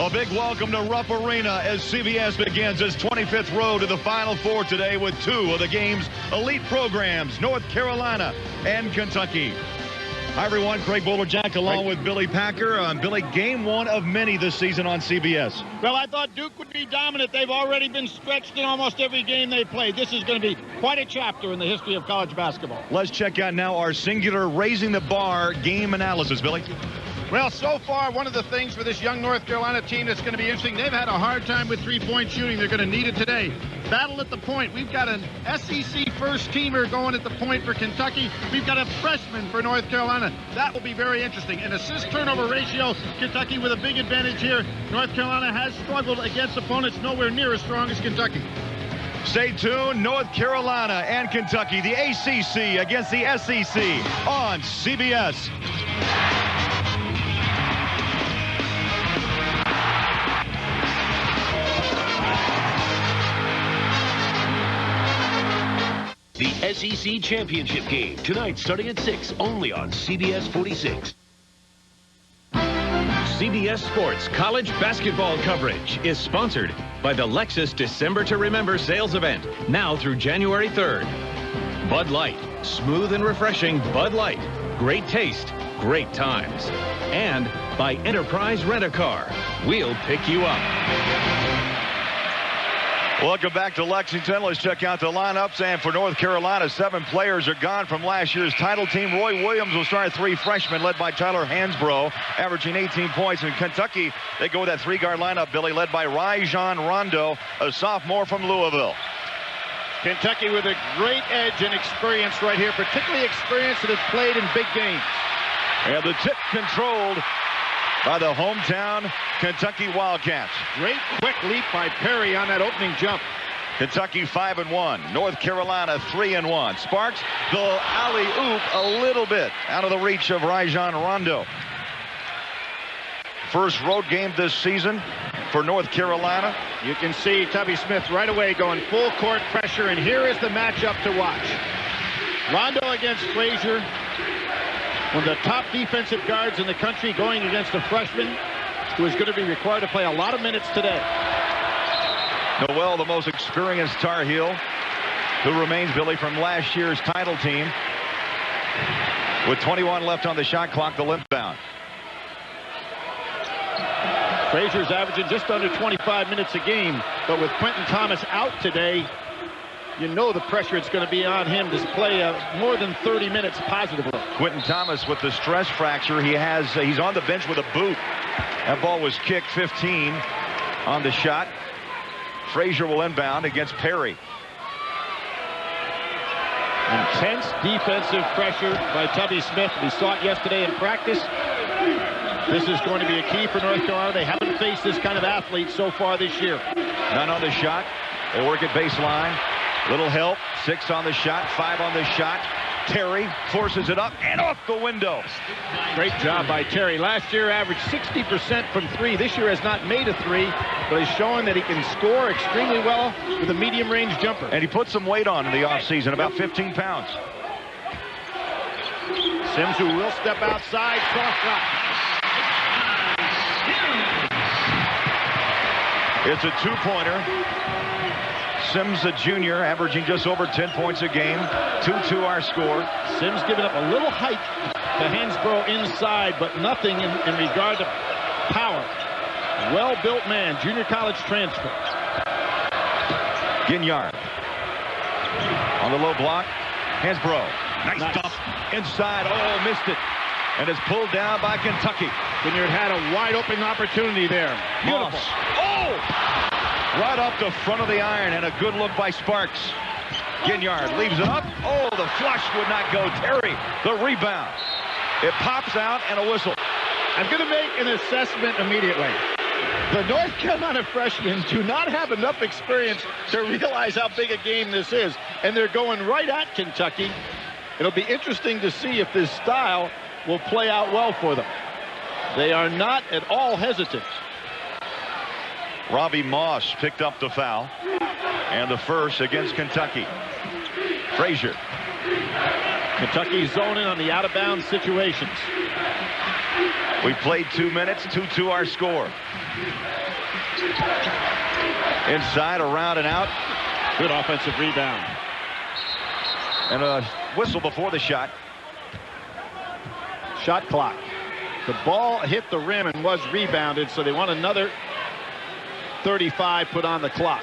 A big welcome to Rupp Arena as CBS begins its 25th road to the Final Four today with two of the game's elite programs, North Carolina and Kentucky. Hi, everyone. Craig Bowler-Jack along with Billy Packer. Billy, game one of many this season on CBS. Well, I thought Duke would be dominant. They've already been stretched in almost every game they played. This is going to be quite a chapter in the history of college basketball. Let's check out now our singular raising the bar game analysis, Billy. Well, so far, one of the things for this young North Carolina team that's going to be interesting, they've had a hard time with three-point shooting. They're going to need it today. Battle at the point. We've got an SEC first-teamer going at the point for Kentucky. We've got a freshman for North Carolina. That will be very interesting. An assist-turnover ratio, Kentucky with a big advantage here. North Carolina has struggled against opponents nowhere near as strong as Kentucky. Stay tuned. North Carolina and Kentucky, the ACC against the SEC on CBS. The SEC Championship game, tonight starting at 6, only on CBS 46. CBS Sports college basketball coverage is sponsored by the Lexus December to Remember sales event, now through January 3rd. Bud Light, smooth and refreshing Bud Light. Great taste, great times. And by Enterprise Rent-A-Car. We'll pick you up. Welcome back to Lexington. Let's check out the lineups. And for North Carolina, 7 players are gone from last year's title team. Roy Williams will start 3 freshmen led by Tyler Hansbrough, averaging 18 points. In Kentucky, they go with that 3-guard lineup, Billy, led by Rajon Rondo, a sophomore from Louisville. Kentucky with a great edge and experience right here, particularly experience that has played in big games. And the tip controlled by the hometown Kentucky Wildcats. Great quick leap by Perry on that opening jump. Kentucky 5-1. North Carolina 3-1. Sparks the alley-oop a little bit out of the reach of Rajon Rondo. First road game this season for North Carolina. You can see Tubby Smith right away going full court pressure, and here is the matchup to watch. Rondo against Frazier. One of the top defensive guards in the country going against a freshman who is going to be required to play a lot of minutes today. Noel, the most experienced Tar Heel, who remains, Billy, from last year's title team. With 21 left on the shot clock, the inbound. Frazier's averaging just under 25 minutes a game, but with Quentin Thomas out today, you know the pressure it's going to be on him to play more than 30 minutes positively. Quentin Thomas with the stress fracture. He's on the bench with a boot. That ball was kicked 15 on the shot. Frazier will inbound against Perry. Intense defensive pressure by Tubby Smith. We saw it yesterday in practice. This is going to be a key for North Carolina. They haven't faced this kind of athlete so far this year. None on the shot. They work at baseline. Little help. 6 on the shot. 5 on the shot. Terry forces it up and off the window. Great job by Terry. Last year averaged 60% from 3. This year has not made a 3, but he's showing that he can score extremely well with a medium range jumper. And he put some weight on in the offseason, about 15 pounds. Sims, who will step outside, cross shot. It's a 2-pointer. Sims, a junior, averaging just over 10 points a game. 2-2 our score. Sims giving up a little height to Hansbrough inside, but nothing in regard to power. Well-built man, junior college transfer. Ginyard on the low block. Hansbrough. Nice dump inside. Oh, missed it. And it's pulled down by Kentucky. Ginyard had a wide-open opportunity there. Beautiful. Oh! Right up the front of the iron, and a good look by Sparks. Ginyard leaves it up. Oh, the flush would not go. Terry, the rebound. It pops out, and a whistle. I'm going to make an assessment immediately. The North Carolina freshmen do not have enough experience to realize how big a game this is, and they're going right at Kentucky. It'll be interesting to see if this style will play out well for them. They are not at all hesitant. Robbie Moss picked up the foul, and the first against Kentucky. Frazier Kentucky zoning on the out-of-bounds situations. We played 2 minutes, 2-2 our score. Inside, around and out. Good offensive rebound. And a whistle before the shot. Shot clock. The ball hit the rim and was rebounded, so they want another 35 put on the clock.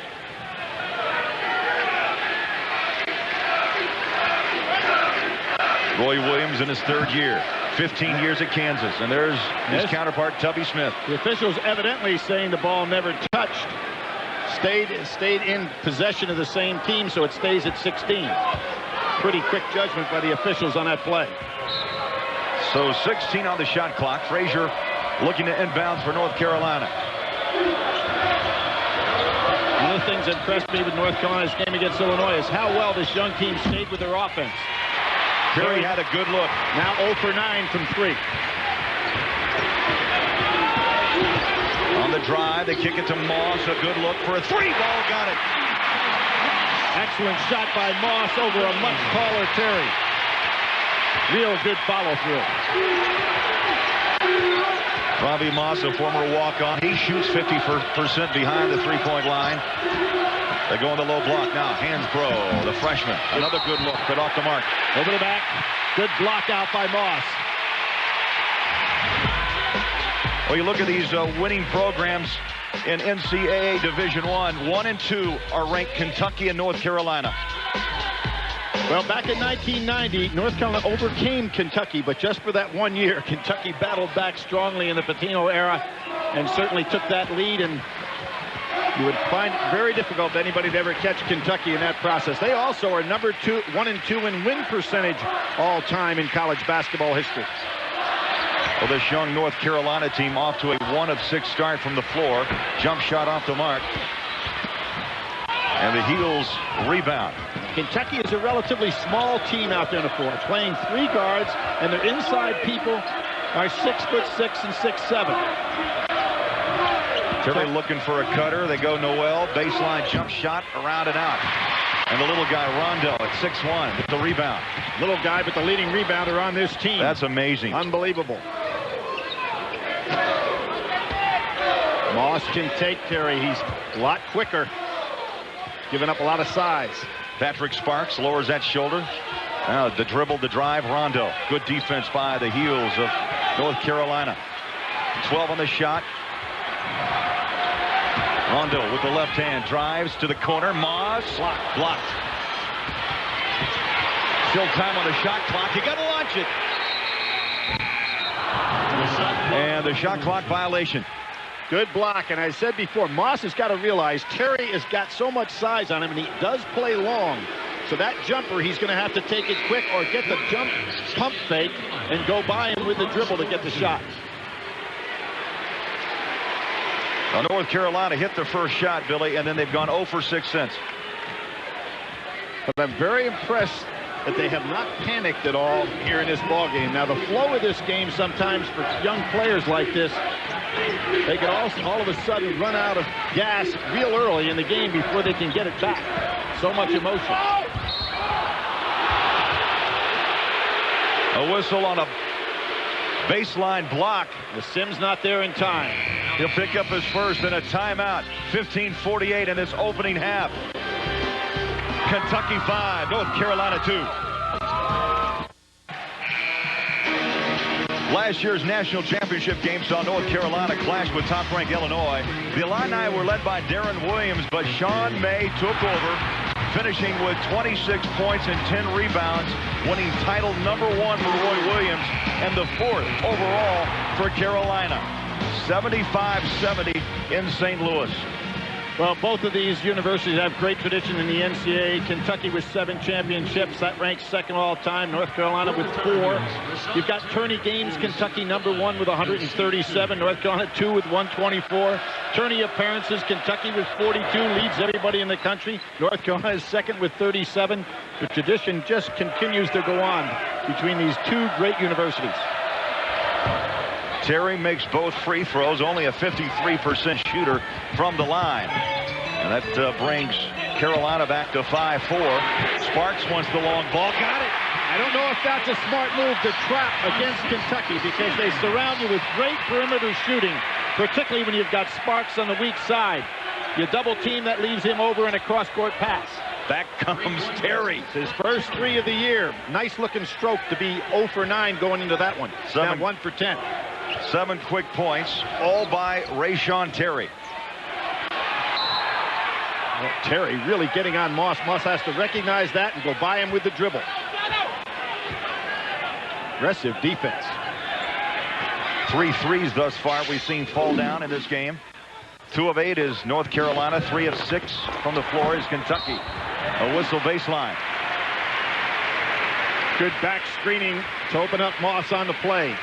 Roy Williams in his 3rd year. 15 years at Kansas. And there's his counterpart, Tubby Smith. The officials evidently saying the ball never touched. Stayed in possession of the same team, so it stays at 16. Pretty quick judgment by the officials on that play. So 16 on the shot clock. Frazier looking to inbounds for North Carolina. One of the things that impressed me with North Carolina's game against Illinois is how well this young team stayed with their offense. Terry had a good look. Now 0 for 9 from 3. On the drive, they kick it to Moss. A good look for a 3 ball. Got it. Excellent shot by Moss over a much taller Terry. Real good follow through. Robbie Moss, a former walk-on. He shoots 50% behind the three-point line. They go in the low block now. Hansbrough, the freshman. Another good look, but off the mark. Over the back. Good block out by Moss. Well, you look at these winning programs in NCAA Division I. 1 and 2 are ranked Kentucky and North Carolina. Well, back in 1990, North Carolina overcame Kentucky, but just for that 1 year, Kentucky battled back strongly in the Pitino era and certainly took that lead, and you would find it very difficult for anybody to ever catch Kentucky in that process. They also are number 1 and 2 in win percentage all time in college basketball history. Well, this young North Carolina team off to a 1 of 6 start from the floor. Jump shot off the mark. And the Heels rebound. Kentucky is a relatively small team out there on the floor, playing 3 guards, and their inside people are 6'6" and 6'7". Terry looking for a cutter. They go Noel. Baseline jump shot around and out. And the little guy, Rondo, at 6'1", with the rebound. Little guy, but the leading rebounder on this team. That's amazing. Unbelievable. Moss can take Terry. He's a lot quicker. Giving up a lot of size. Patrick Sparks lowers that shoulder. Now the dribble, the drive, Rondo. Good defense by the Heels of North Carolina. 12 on the shot. Rondo with the left hand drives to the corner. Moss blocked. Still time on the shot clock. You got to launch it. And the shot clock violation. Good block, and I said before, Moss has got to realize Terry has got so much size on him, and he does play long. So that jumper, he's going to have to take it quick or get the jump pump fake and go by him with the dribble to get the shot. Well, North Carolina hit the first shot, Billy, and then they've gone 0 for 6 since. But I'm very impressed that they have not panicked at all here in this ball game. Now, the flow of this game sometimes for young players like this, they can all of a sudden run out of gas real early in the game before they can get it back. So much emotion. A whistle on a baseline block. The Sims not there in time. He'll pick up his first in a timeout. 15:48 in this opening half. Kentucky 5, North Carolina 2. Last year's national championship game saw North Carolina clash with top-ranked Illinois. The Illini were led by Darren Williams, but Sean May took over, finishing with 26 points and 10 rebounds, winning title number 1 for Roy Williams and the 4th overall for Carolina. 75-70 in St. Louis. Well, both of these universities have great tradition in the NCAA. Kentucky with 7 championships. That ranks second all time. North Carolina with 4. You've got tourney games. Kentucky number 1 with 137. North Carolina 2 with 124. Tourney appearances. Kentucky with 42. Leads everybody in the country. North Carolina is second with 37. The tradition just continues to go on between these 2 great universities. Terry makes both free throws, only a 53% shooter from the line. And that brings Carolina back to 5-4. Sparks wants the long ball. Got it. I don't know if that's a smart move to trap against Kentucky because they surround you with great perimeter shooting, particularly when you've got Sparks on the weak side. You double team, that leaves him over in a cross-court pass. Back comes Terry. It's his first 3 of the year. Nice looking stroke to be 0 for 9 going into that one. Now 1 for 10. 7 quick points, all by Rayshon Terry. Well, Terry really getting on Moss. Moss has to recognize that and go by him with the dribble. Aggressive defense. 3 threes thus far we've seen fall down in this game. 2 of 8 is North Carolina. 3 of 6 from the floor is Kentucky. A whistle baseline. Good back screening to open up Moss on the play.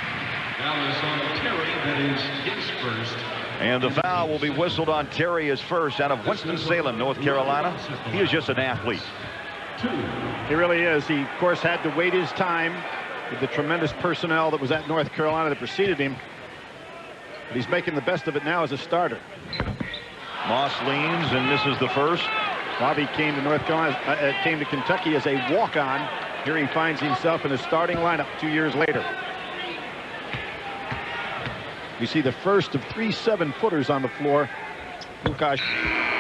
Foul is on Terry. That is his first. And the foul will be whistled on Terry as first out of Winston-Salem, North Carolina. He is just an athlete. He really is. He, of course, had to wait his time with the tremendous personnel that was at North Carolina that preceded him. But he's making the best of it now as a starter. Moss leans and misses the first. Bobby came to North Carolina, came to Kentucky as a walk-on. Here he finds himself in a starting lineup 2 years later. We see the first of 3 7-footers on the floor. Łukasz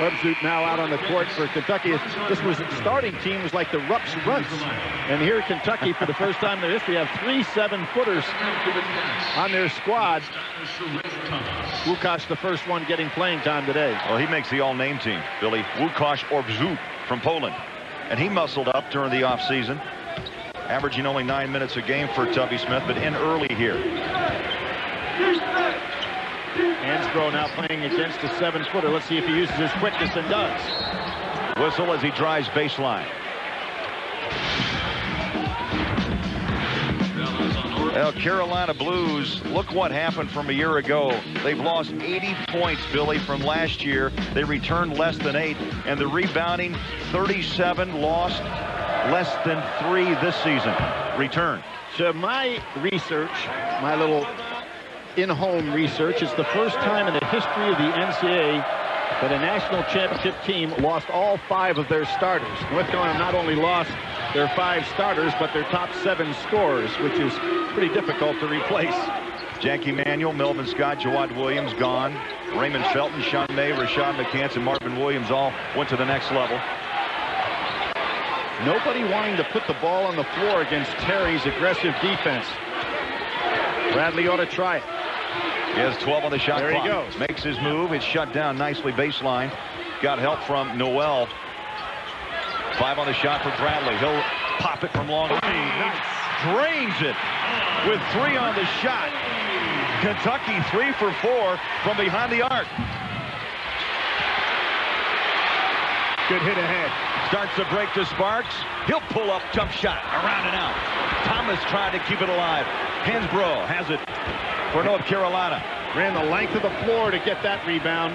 Obzut now out on the court for Kentucky. This was starting team was like the Rups Runts. And here Kentucky, for the first time in their history, have 3 7-footers on their squad. Łukasz, the first one getting playing time today. Well, he makes the all-name team, Billy. Łukasz Obzut from Poland. And he muscled up during the offseason, averaging only 9 minutes a game for Tubby Smith, but in early here. Hansbrough now playing against a 7-footer. Let's see if he uses his quickness and does. Whistle as he drives baseline. Well, Carolina Blues, look what happened from a year ago. They've lost 80 points, Billy, from last year. They returned less than 8, and the rebounding 37, lost less than 3 this season. Return. So my research, my little in-home research, it's the first time in the history of the NCAA that a national championship team lost all 5 of their starters. North Carolina not only lost their 5 starters, but their top 7 scorers, which is pretty difficult to replace. Jackie Manuel, Melvin Scott, Jawad Williams gone. Raymond Felton, Sean May, Rashad McCants, and Marvin Williams all went to the next level. Nobody wanting to put the ball on the floor against Terry's aggressive defense. Bradley ought to try it. He has 12 on the shot clock. There he goes. Makes his move. It's shut down nicely baseline. Got help from Noel. 5 on the shot for Bradley. He'll pop it from long range. Nice. Drains it with 3 on the shot. Kentucky 3 for 4 from behind the arc. Good hit ahead. Starts the break to Sparks. He'll pull up, jump shot, around and out. Thomas trying to keep it alive. Hansbrough has it for North Carolina. Ran the length of the floor to get that rebound.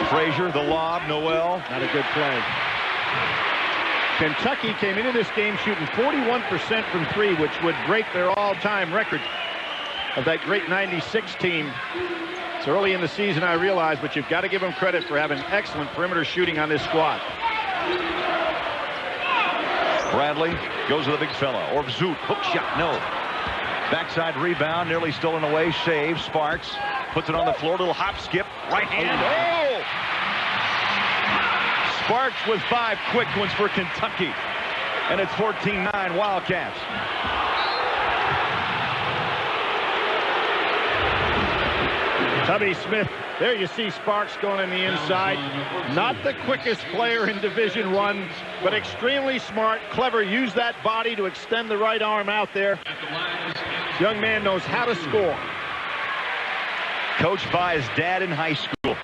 Frazier, the lob, Noel. Not a good play. Kentucky came into this game shooting 41% from 3, which would break their all-time record of that great 96 team. It's early in the season, I realize, but you've got to give them credit for having excellent perimeter shooting on this squad. Bradley goes to the big fella. Obzut, hook shot, no. Backside rebound, nearly stolen away. Save, Sparks puts it on the floor. Little hop, skip, right hand. Oh! Sparks with 5 quick ones for Kentucky. And it's 14-9 Wildcats. Tubby Smith, there you see Sparks going on the inside. Not the quickest player in Division I, but extremely smart, clever. Use that body to extend the right arm out there. This young man knows how to score. Coached by his dad in high school.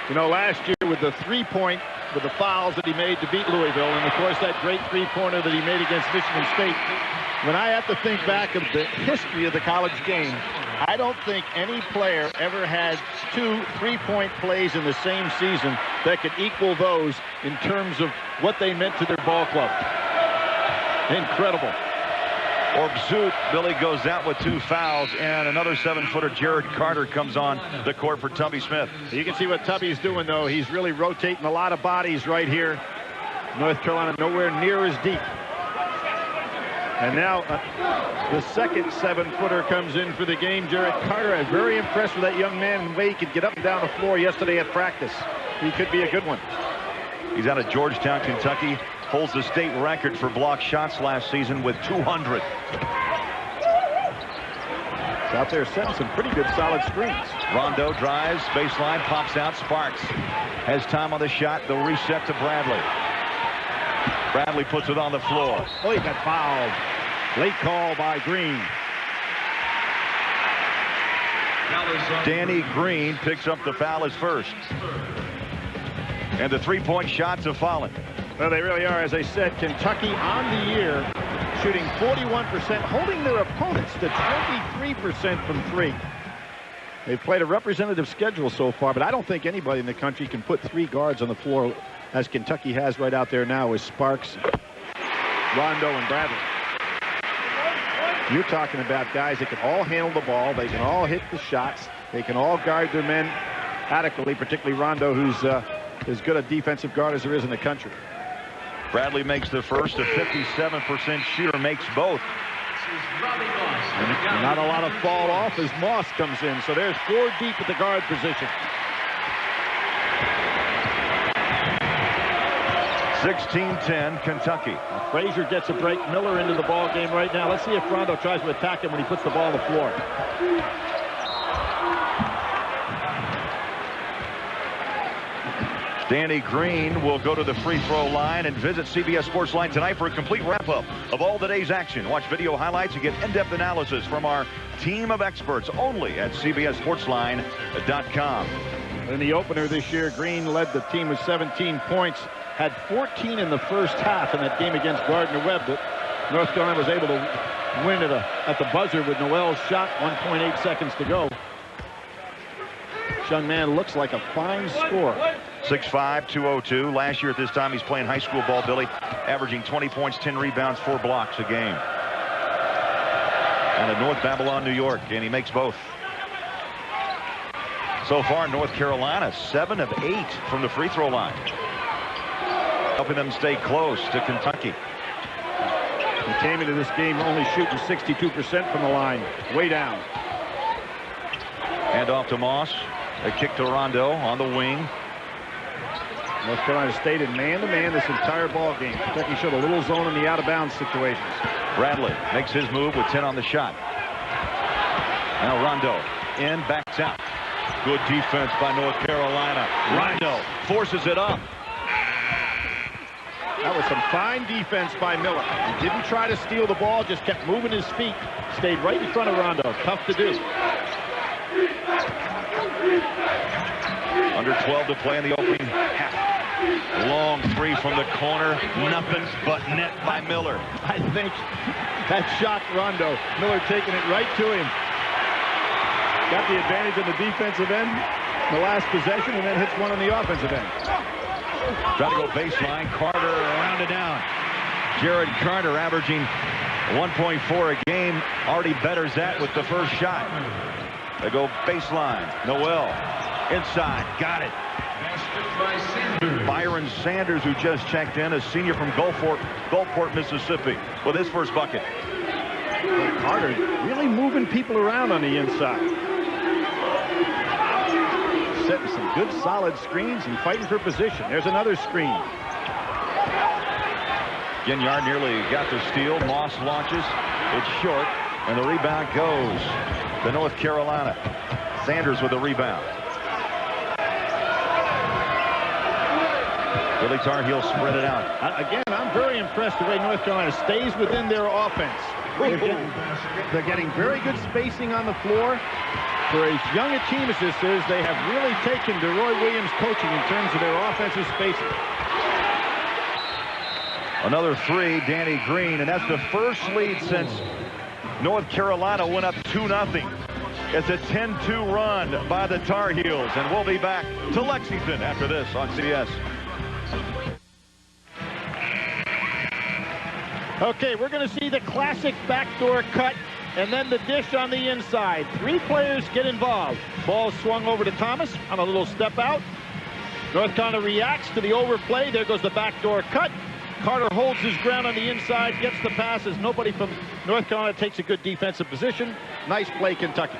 You know, last year with the 3-point, with the fouls that he made to beat Louisville, and of course that great 3-pointer that he made against Michigan State. When I have to think back of the history of the college game, I don't think any player ever had 2 3-point plays in the same season that could equal those in terms of what they meant to their ball club. Incredible. Obzut, Billy, goes out with 2 fouls, and another 7-footer, Jared Carter, comes on the court for Tubby Smith. You can see what Tubby's doing, though. He's really rotating a lot of bodies right here. North Carolina nowhere near as deep. And now the second 7-footer comes in for the game. Jared Carter. I'm very impressed with that young man and the way he could get up and down the floor yesterday at practice. He could be a good one. He's out of Georgetown, Kentucky. Holds the state record for blocked shots last season with 200. He's out there setting some pretty good solid screens. Rondo drives, baseline, pops out. Sparks has time on the shot. The reset to Bradley. Bradley puts it on the floor. Oh, he got fouled. Late call by Green. Danny Green picks up the foul as first. And the three-point shots have fallen. Well, they really are. As I said, Kentucky on the year shooting 41%, holding their opponents to 23% from three. They've played a representative schedule so far, but I don't think anybody in the country can put 3 guards on the floor as Kentucky has right out there now with Sparks, Rondo, and Bradley. You're talking about guys that can all handle the ball. They can all hit the shots. They can all guard their men adequately, particularly Rondo, who's as good a defensive guard as there is in the country. Bradley makes the first. A 57% shooter makes both. And not a lot of fall off as Moss comes in. So there's 4 deep at the guard position. 16-10 Kentucky. Frazier gets a break. Miller into the ball game right now. Let's see if Rondo tries to attack him when he puts the ball on the floor. Danny Green will go to the free throw line and visit CBS Sports Line tonight for a complete wrap-up of all the day's action. Watch video highlights and get in-depth analysis from our team of experts only at CBSSportsLine.com. In the opener this year, Green led the team with 17 points, had 14 in the first half in that game against Gardner-Webb, but North Carolina was able to win at the buzzer with Noel's shot, 1.8 seconds to go. This young man looks like a fine scorer. 6'5", 202. Last year at this time, he's playing high school ball, Billy, averaging 20 points, 10 rebounds, 4 blocks a game. Out of North Babylon, New York, and he makes both. So far, North Carolina, 7 of 8 from the free throw line, helping them stay close to Kentucky. He came into this game only shooting 62% from the line, way down. Hand off to Moss. A kick to Rondo on the wing. North Carolina stayed in man-to-man this entire ball game. Kentucky showed a little zone in the out-of-bounds situations. Bradley makes his move with 10 on the shot. Now Rondo in, backs out. Good defense by North Carolina. Rondo forces it up. That was some fine defense by Miller. He didn't try to steal the ball, just kept moving his feet. Stayed right in front of Rondo. Tough to do. Under 12 to play in the opening half. Long three from the corner. Nothing but net by Miller. I think that shocked Rondo. Miller taking it right to him. Got the advantage on the defensive end, the last possession, and then hits one on the offensive end. Trying to go baseline. Carter rounded down. Jared Carter averaging 1.4 a game. Already betters that with the first shot. They go baseline. Noel inside. Got it. Byron Sanders, who just checked in, a senior from Gulfport, Mississippi, with his first bucket. Carter really moving people around on the inside. Setting some good solid screens and fighting for position. There's another screen. Ginyard nearly got the steal. Moss launches. It's short, and the rebound goes to North Carolina. Sanders with the rebound. Billy Tar Heels spread it out. Again, I'm very impressed the way North Carolina stays within their offense. They're getting very good spacing on the floor. For as young a team as this is, they have really taken to Roy Williams' coaching in terms of their offensive spacing. Another three, Danny Green, and that's the first lead since North Carolina went up 2-0. It's a 10-2 run by the Tar Heels, and we'll be back to Lexington after this on CBS. Okay, we're going to see the classic backdoor cut and then the dish on the inside. 3 players get involved. Ball swung over to Thomas on a little step out. North Carolina reacts to the overplay. There goes the backdoor cut. Carter holds his ground on the inside, gets the passes. Nobody from North Carolina takes a good defensive position. Nice play, Kentucky.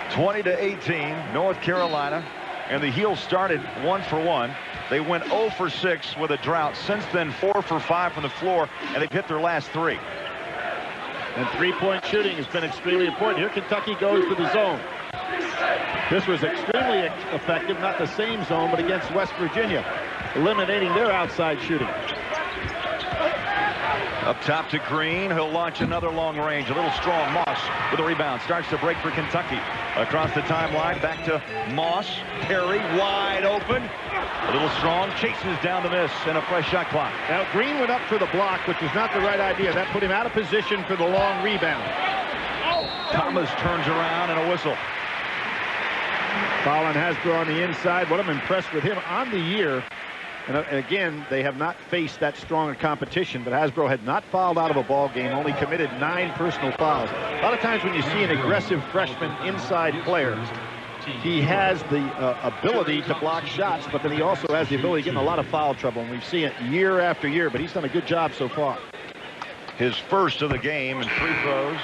20-18, North Carolina, and the Heels started 1 for 1. They went 0 for 6 with a drought. Since then, 4 for 5 from the floor, and they've hit their last 3. And three-point shooting has been extremely important. Here Kentucky goes to the zone. This was extremely effective, not the same zone, but against West Virginia, eliminating their outside shooting. Up top to Green. He'll launch another long range. A little strong. Moss with a rebound. Starts to break for Kentucky. Across the timeline. Back to Moss. Perry wide open. A little strong. Chases down the miss. And a fresh shot clock. Now Green went up for the block, which was not the right idea. That put him out of position for the long rebound. Thomas turns around and a whistle. Foul on Hasbro on the inside. What I'm impressed with him on the year. And again, they have not faced that strong a competition, but Hasbro had not fouled out of a ball game, only committed 9 personal fouls. A lot of times when you see an aggressive freshman inside player, he has the ability to block shots, but then he also has the ability to get in a lot of foul trouble, and we've seen it year after year, but he's done a good job so far. His first of the game in free throws.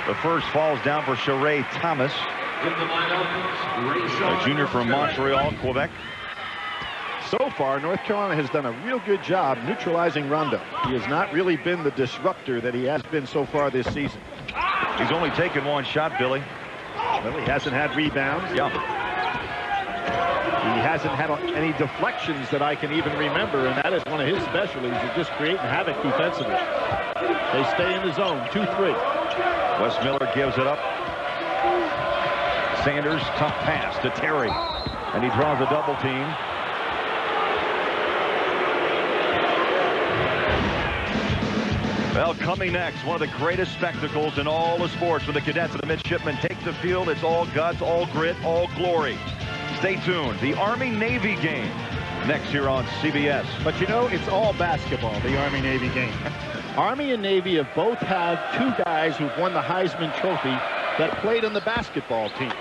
The first falls down for Sheree Thomas, a junior from Montreal, Quebec. So far, North Carolina has done a real good job neutralizing Rondo. He has not really been the disruptor that he has been so far this season. He's only taken 1 shot, Billy. Well, he hasn't had rebounds. Yeah. He hasn't had any deflections that I can even remember, and that is one of his specialties, is just creating havoc defensively. They stay in the zone, 2-3. Wes Miller gives it up. Sanders, tough pass to Terry, and he draws a double team. Well, coming next, one of the greatest spectacles in all the sports when the cadets and the midshipmen take the field. It's all guts, all grit, all glory. Stay tuned. The Army-Navy game next here on CBS. But you know, it's all basketball, the Army-Navy game. Army and Navy have both had 2 guys who've won the Heisman Trophy that played on the basketball team.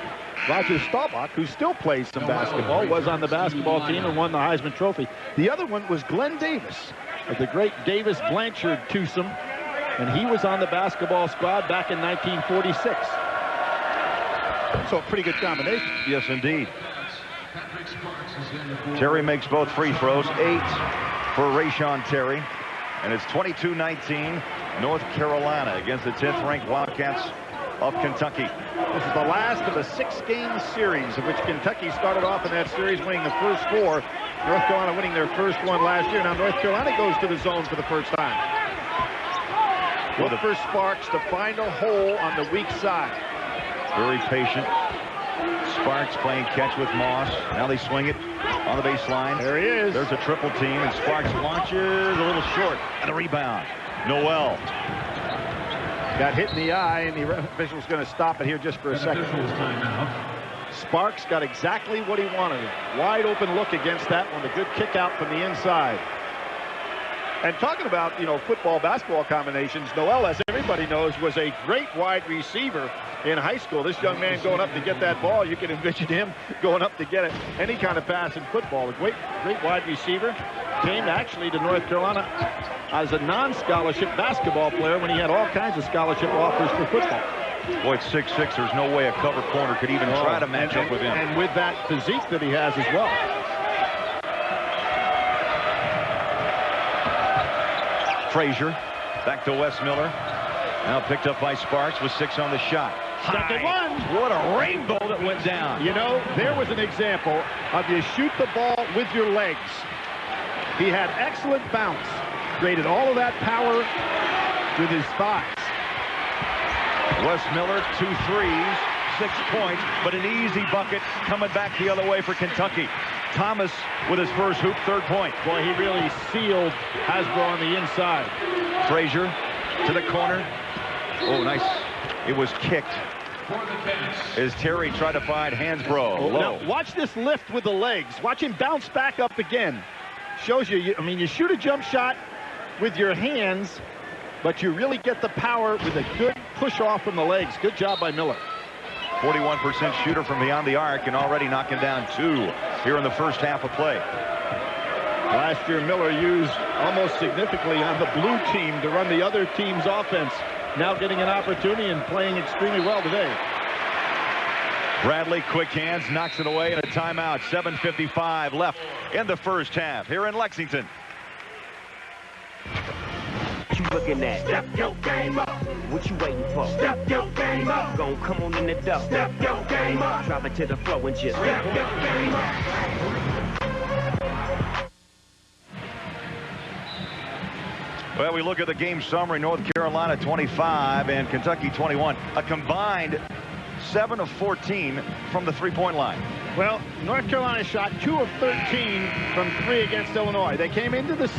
Roger Staubach, who still plays some basketball, was on the basketball team and won the Heisman Trophy. The other one was Glenn Davis, of the great Davis-Blanchard twosome, and he was on the basketball squad back in 1946. So a pretty good combination. Yes, indeed. Terry makes both free throws. 8 for Rayshon Terry. And it's 22-19, North Carolina against the 10th-ranked Wildcats of Kentucky. This is the last of a 6-game series, of which Kentucky started off in that series winning the first 4. North Carolina winning their first one last year. Now North Carolina goes to the zone for the first time. Look for Sparks to find a hole on the weak side. Very patient. Sparks playing catch with Moss. Now they swing it on the baseline. There he is. There's a triple team, and Sparks launches a little short. And a rebound. Noel. Got hit in the eye, and the official's going to stop it here just for a second. Sparks got exactly what he wanted. Wide open look against that one. A good kick out from the inside. And talking about, you know, football, basketball combinations, Noel, as everybody knows, was a great wide receiver in high school. This young man going up to get that ball, you can envision him going up to get it. Any kind of pass in football. A great wide receiver. Came actually to North Carolina as a non-scholarship basketball player when he had all kinds of scholarship offers for football. Boy, it's 6'6". There's no way a cover corner could even try to match up with him. And with that physique that he has as well. Frazier back to Wes Miller. Now picked up by Sparks with 6 on the shot. Second one. What a rainbow that went down. You know, there was an example of you shoot the ball with your legs. He had excellent bounce. Created all of that power with his thighs. Wes Miller, 2 threes, 6 points, but an easy bucket coming back the other way for Kentucky. Thomas with his first hoop, 3rd point. Boy, he really sealed Hasbro on the inside. Frazier to the corner. Oh, nice. It was kicked as Terry tried to find Hansbrough. Low. Now, watch this lift with the legs. Watch him bounce back up again. Shows you, I mean, you shoot a jump shot with your hands, but you really get the power with a good push off from the legs. Good job by Miller. 41% shooter from beyond the arc and already knocking down 2 here in the first half of play. Last year, Miller used almost significantly on the blue team to run the other team's offense. Now getting an opportunity and playing extremely well today. Bradley, quick hands, knocks it away, and a timeout. 7:55 left in the first half here in Lexington. What you looking at? Step your game up. What you waiting for? Step your game up. Gon' come on in the door. Step your game up. Drop it to the floor and just step your game up. Well, we look at the game summary. North Carolina 25 and Kentucky 21. A combined 7 of 14 from the three-point line. Well, North Carolina shot 2 of 13 from 3 against Illinois. They came into this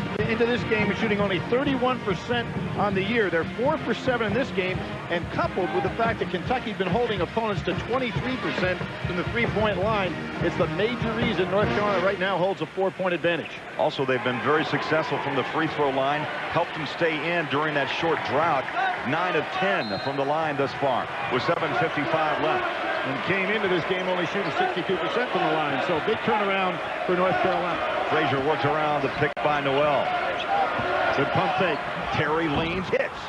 game shooting only 31% on the year. They're 4 for 7 in this game, and coupled with the fact that Kentucky's been holding opponents to 23% from the three-point line, it's the major reason North Carolina right now holds a 4-point advantage. Also, they've been very successful from the free throw line, helped them stay in during that short drought. 9 of 10 from the line thus far with 7:55 left. And came into this game only shooting 62% from the line. So big turnaround for North Carolina. Frazier works around the pick by Noel. Good pump fake. Terry leans, hits.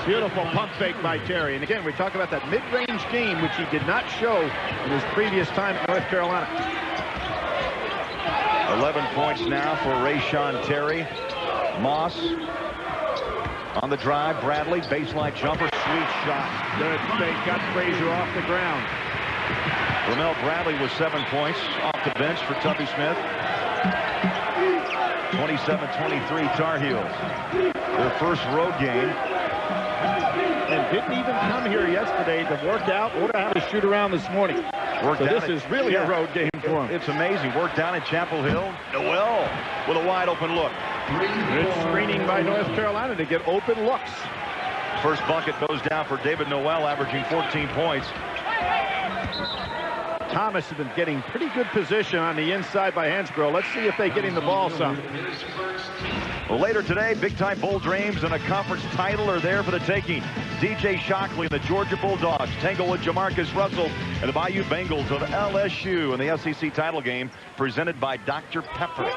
Beautiful pump fake by Terry. And again, we talk about that mid-range game, which he did not show in his previous time at North Carolina. 11 points now for Rayshon Terry. Moss on the drive. Bradley, baseline jumper, sweet shot. Good fake, got Frazier off the ground. Ramel Bradley with 7 points off the bench for Tuffy Smith. 27-23 Tar Heels. Their first road game. And didn't even come here yesterday to work out or to have a shoot around this morning. So this is really a road game for him. It's amazing. Worked down in Chapel Hill. Noel with a wide open look. Good screening by North Carolina to get open looks. First bucket goes down for David Noel, averaging 14 points. Thomas has been getting pretty good position on the inside by Hansbrough. Let's see if they get him the ball some. Well, later today, big-time Bull dreams and a conference title are there for the taking. DJ Shockley and the Georgia Bulldogs tangle with Jamarcus Russell and the Bayou Bengals of LSU in the SEC title game presented by Dr. Pepper.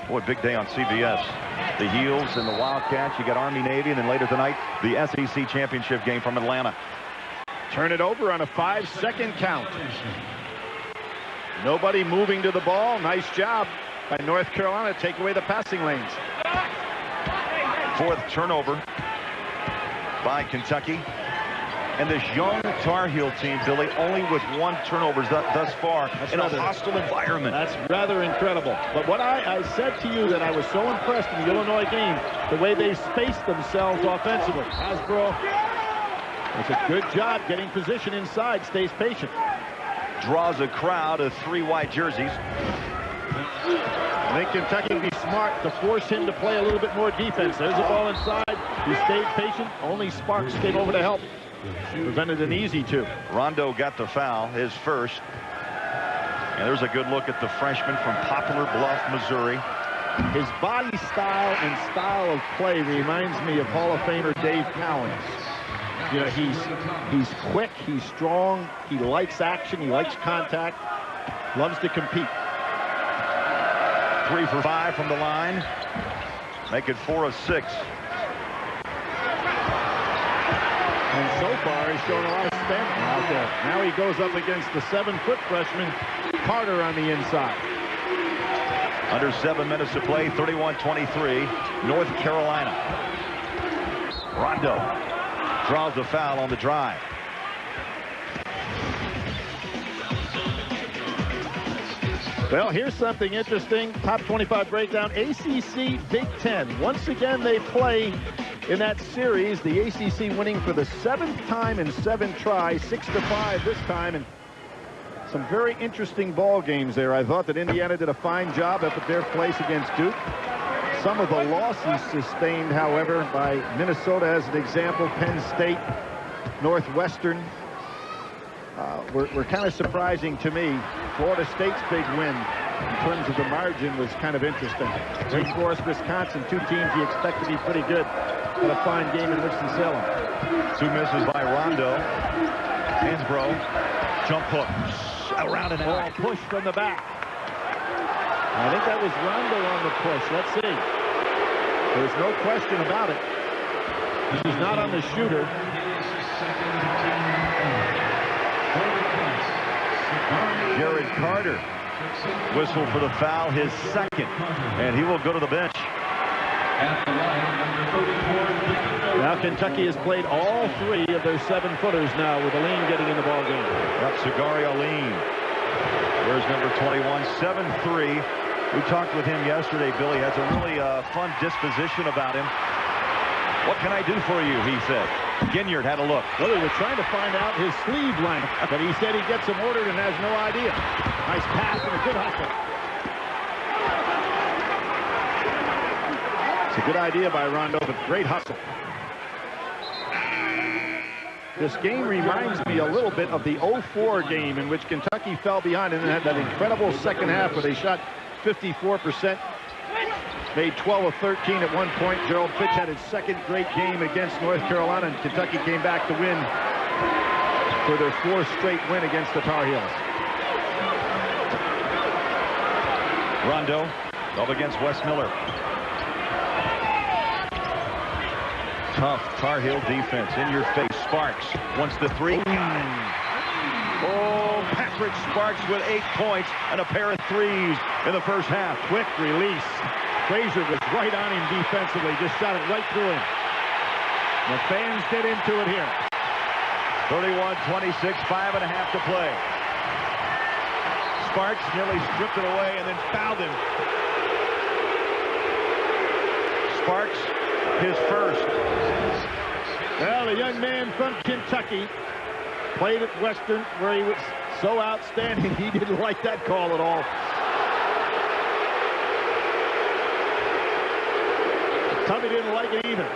Boy, big day on CBS. The Heels and the Wildcats. You got Army-Navy, and then later tonight, the SEC championship game from Atlanta. Turn it over on a 5-second count. Nobody moving to the ball. Nice job by North Carolina. Take away the passing lanes. 4th turnover by Kentucky. And this young Tar Heel team, Billy, only with 1 turnover thus far in a hostile environment. That's rather incredible. But what I said to you that I was so impressed in the Illinois game, the way they spaced themselves offensively. Hasbro does a good job getting position inside, stays patient. Draws a crowd of 3 white jerseys. I think Kentucky can be smart to force him to play a little bit more defense. There's the ball inside. He stayed patient. Only Sparks came over to help. Prevented an easy 2. Rondo got the foul, his first. And there's a good look at the freshman from Poplar Bluff, Missouri. His body style and style of play reminds me of Hall of Famer Dave Cowens. You know, he's quick, he's strong, he likes action, he likes contact, loves to compete. 3 for 5 from the line. Make it 4 of 6. And so far, he's shown a lot of stamina out there. Now he goes up against the 7-foot freshman, Carter, on the inside. Under 7 minutes to play, 31-23, North Carolina. Rondo draws the foul on the drive. Well, here's something interesting. Top 25 breakdown. ACC Big Ten. Once again, they play in that series. The ACC winning for the 7th time in 7 tries. 6-5 this time. And some very interesting ball games there. I thought that Indiana did a fine job up at their place against Duke. Some of the losses sustained, however, by Minnesota as an example, Penn State, Northwestern, were kind of surprising to me. Florida State's big win in terms of the margin was kind of interesting. Wake Forest, Wisconsin, 2 teams you expect to be pretty good. Had a fine game in Winston-Salem. 2 misses by Rondo. Hansbrough, jump hook, around and out. Push from the back. I think that was Rondo on the push. Let's see. There's no question about it. He's not on the shooter. Jared Carter whistle for the foul, his second, and he will go to the bench. Now Kentucky has played all 3 of their 7-footers now with Aline getting in the ball game. That's Sagari Aline. There's number 21, 7'3". We talked with him yesterday. Billy has a really fun disposition about him. What can I do for you, he said. Ginyard had a look. Well, they were trying to find out his sleeve length, but he said he gets them ordered and has no idea. Nice pass and a good hustle. It's a good idea by Rondo, but great hustle. This game reminds me a little bit of the 04 game in which Kentucky fell behind and then had that incredible second half where they shot 54%. Made 12 of 13 at one point. Gerald Fitch had his second great game against North Carolina, and Kentucky came back to win for their 4th straight win against the Tar Heels. Rondo up against Wes Miller. Tough Tar Heel defense. In your face. Sparks wants the 3. Oh, Patrick Sparks with 8 points and a pair of 3s in the first half. Quick release. Frazier was right on him defensively. Just shot it right through him. The fans get into it here. 31-26, 5.5 to play. Sparks nearly stripped it away and then fouled him. Sparks, his first. Well, the young man from Kentucky played at Western where he was so outstanding. He didn't like that call at all. Tubby didn't like it either.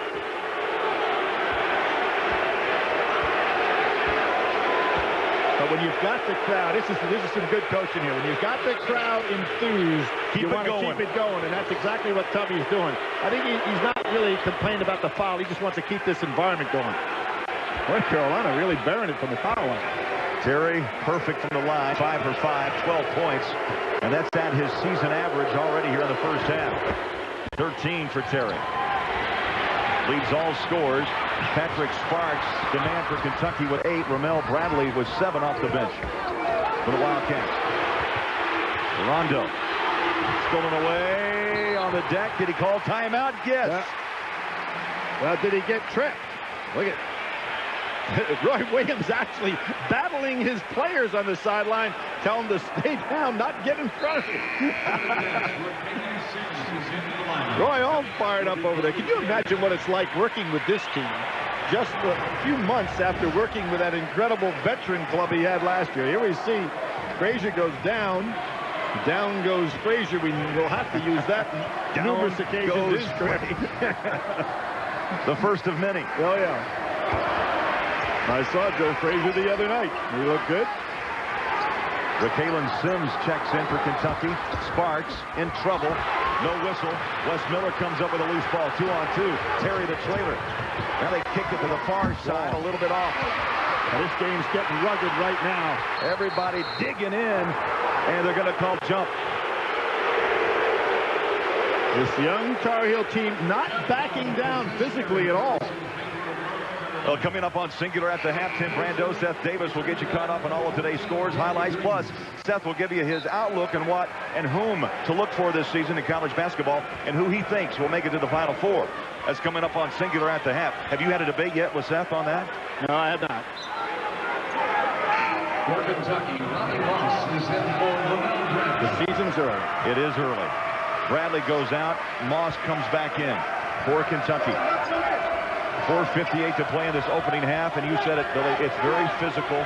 But when you've got the crowd, this is some good coaching here. When you've got the crowd enthused, you want to keep it going, and that's exactly what Tubby's doing. I think he's not really complaining about the foul. He just wants to keep this environment going. North Carolina really bearing it from the foul line. Terry, perfect from the line. 5 for 5, 12 points. And that's at his season average already here in the first half. 13 for Terry. Leads all scores. Patrick Sparks, the man for Kentucky with 8. Ramel Bradley with 7 off the bench for the Wildcats. Rondo stolen away on the deck. Did he call timeout? Yes. Well, did he get tripped? Look at Roy Williams actually battling his players on the sideline, telling them to stay down, not get in front of him. Roy all fired up over there. Can you imagine what it's like working with this team just a few months after working with that incredible veteran club he had last year? Here we see Frazier goes down. Down goes Frazier. We will have to use that numerous occasions. The first of many. Oh, yeah. I saw Joe Frazier the other night. He looked good. Ra'Kalen Sims checks in for Kentucky. Sparks in trouble. No whistle. Wes Miller comes up with a loose ball. 2-on-2. Terry the trailer. Now they kicked it to the far side, a little bit off. Now this game's getting rugged right now. Everybody digging in, and they're going to call jump. This young Tar Heel team not backing down physically at all. Well, coming up on Singular at the half, Tim Brando, Seth Davis will get you caught up on all of today's scores, highlights, plus Seth will give you his outlook on what and whom to look for this season in college basketball and who he thinks will make it to the Final Four. That's coming up on Singular at the half. Have you had a debate yet with Seth on that? No, I have not. For Kentucky, Ronnie Moss is in for Ramel Bradley. The season's early. It is early. Bradley goes out. Moss comes back in for Kentucky. 4:58 to play in this opening half, and you said it, Billy, it's very physical.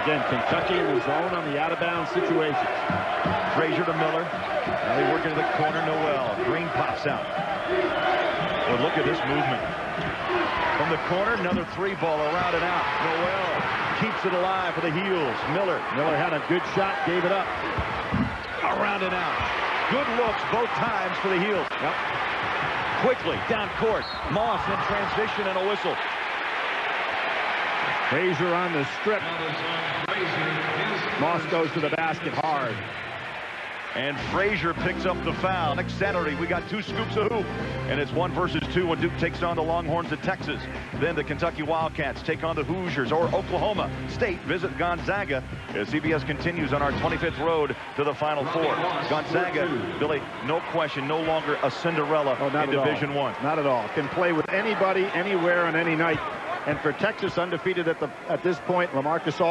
Again, Kentucky in the zone on the out-of-bounds situations. Frazier to Miller. Now they work into the corner. Noel. Green pops out. Well, look at this movement. From the corner, another 3-ball around and out. Noel keeps it alive for the Heels. Miller had a good shot, gave it up. Around and out. Good looks both times for the Heels. Yep. Quickly, down court. Moss in transition and a whistle. Frazier on the strip. Moss goes to the basket hard. And Frazier picks up the foul. Next Saturday, we got 2 scoops of hoop. And it's 1 versus 2 when Duke takes on the Longhorns of Texas. Then the Kentucky Wildcats take on the Hoosiers, or Oklahoma State visit Gonzaga as CBS continues on our 25th road to the Final Four. Gonzaga, Billy, no question, no longer a Cinderella in Division I. Not at all. Can play with anybody, anywhere, on any night. And for Texas, undefeated at this point, LaMarcus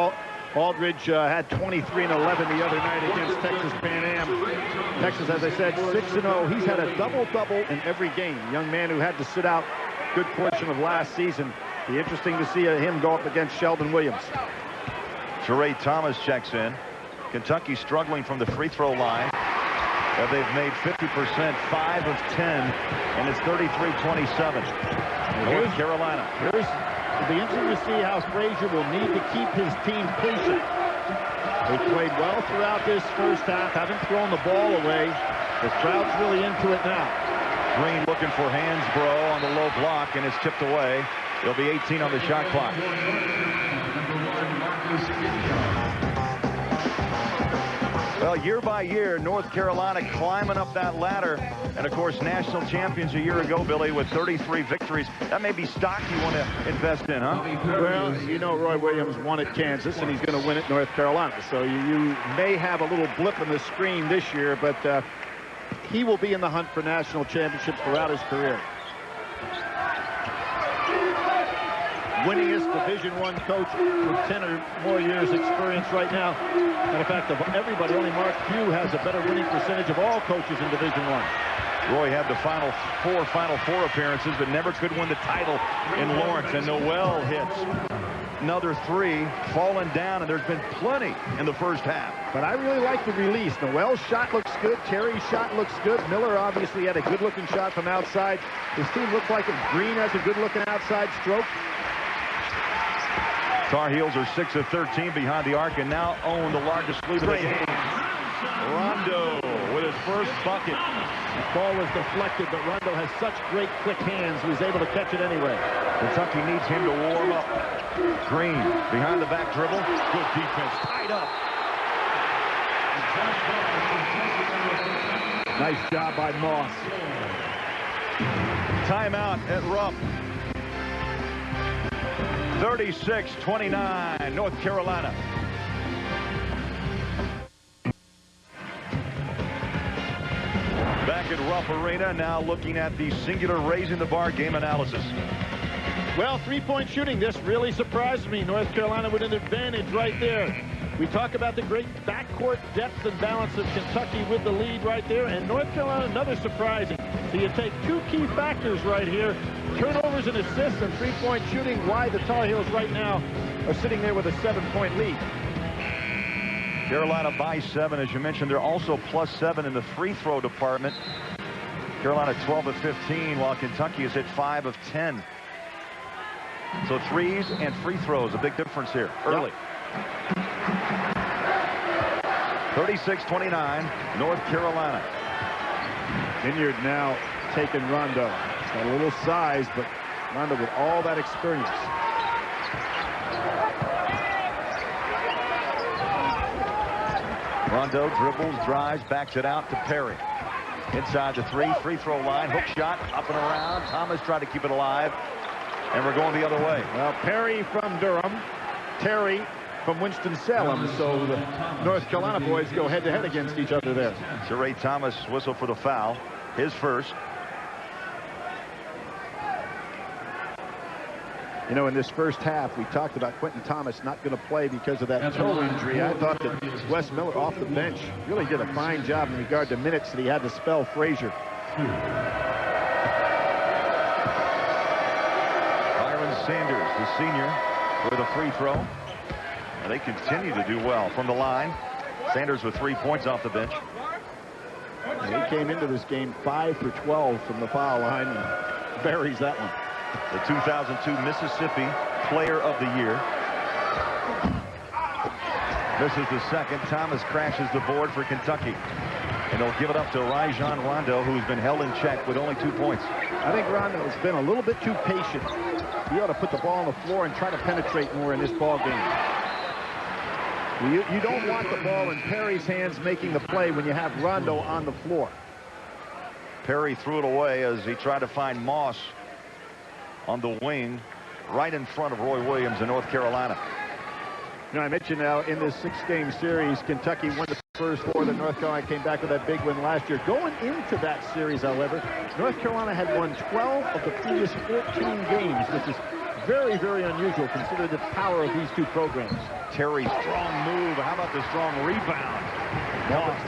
Aldridge had 23 and 11 the other night against Texas Pan Am. Texas, as I said, 6-0. He's had a double-double in every game. Young man who had to sit out a good portion of last season. Be interesting to see him go up against Sheldon Williams. Sheree Thomas checks in. Kentucky struggling from the free throw line. They've made 50%, 5 of 10, and it's 33-27. North Carolina. It'll be interesting to see how Frazier will need to keep his team patient. They've played well throughout this first half, haven't thrown the ball away. The crowd's really into it now. Green looking for Hansbrough on the low block, and it's tipped away. There'll be 18 on the shot clock. Well, year by year, North Carolina climbing up that ladder. And, of course, national champions a year ago, Billy, with 33 victories. That may be stock you want to invest in, huh? Well, you know Roy Williams won at Kansas, and he's going to win at North Carolina. So you may have a little blip in the screen this year, but he will be in the hunt for national championships throughout his career. Winningest Division I coach with 10 or more years experience right now. Matter of fact, of everybody, only Mark Few has a better winning percentage of all coaches in Division I. Roy had the Final Four appearances, but never could win the title in Lawrence. And Noel hits another 3, falling down, and there's been plenty in the first half. But I really like the release. Noel's shot looks good. Terry's shot looks good. Miller obviously had a good-looking shot from outside. His team looks like it. Green has a good-looking outside stroke. Tar Heels are 6 of 13 behind the arc and now own the largest lead of the game. Rondo with his first bucket. The ball was deflected, but Rondo has such great quick hands. He was able to catch it anyway. Kentucky needs him to warm up. Green behind the back dribble. Good defense. Tied up. Nice job by Moss. Timeout at Rupp. 36-29, North Carolina. Back at Rupp Arena, now looking at the singular raising the bar game analysis. Well, three-point shooting, this really surprised me. North Carolina with an advantage right there. We talk about the great backcourt depth and balance of Kentucky with the lead right there, and North Carolina, another surprising. So you take 2 key factors right here, turnovers and assists and three-point shooting, why the Tar Heels right now are sitting there with a 7-point lead. Carolina by 7, as you mentioned. They're also +7 in the free throw department. Carolina 12 of 15, while Kentucky is at 5 of 10. So threes and free throws, a big difference here early. 36-29, North Carolina. Vineyard now taking Rondo. He's got a little size, but Rondo with all that experience. Rondo dribbles, drives, backs it out to Perry. Inside the 3, free throw line, hook shot, up and around. Thomas tried to keep it alive, and we're going the other way. Well, Perry from Durham, Terry from Winston-Salem, so the North Carolina boys go head-to-head against each other there. Sheree Thomas whistle for the foul, his first. You know, in this first half, we talked about Quentin Thomas not going to play because of that toe injury. I thought that Wes Miller off the bench really did a fine job in regard to minutes that he had to spell Frazier. Byron Sanders, the senior, with a free throw. And they continue to do well from the line. Sanders with 3 points off the bench. And he came into this game 5 for 12 from the foul line and buries that one. The 2002 Mississippi Player of the Year. This is the second. Thomas crashes the board for Kentucky. And they'll give it up to Rajon Rondo, who's been held in check with only 2 points. I think Rondo has been a little bit too patient. be able to put the ball on the floor and try to penetrate more in this ball game. You don't want the ball in Perry's hands making the play when you have Rondo on the floor. Perry threw it away as he tried to find Moss on the wing right in front of Roy Williams in North Carolina. You know, I mentioned now in this 6-game series, Kentucky won the first 4. Then North Carolina came back with that big win last year. Going into that series, however, North Carolina had won 12 of the previous 14 games, which is very, very unusual considering the power of these two programs. Terry, strong move. How about the strong rebound? Moss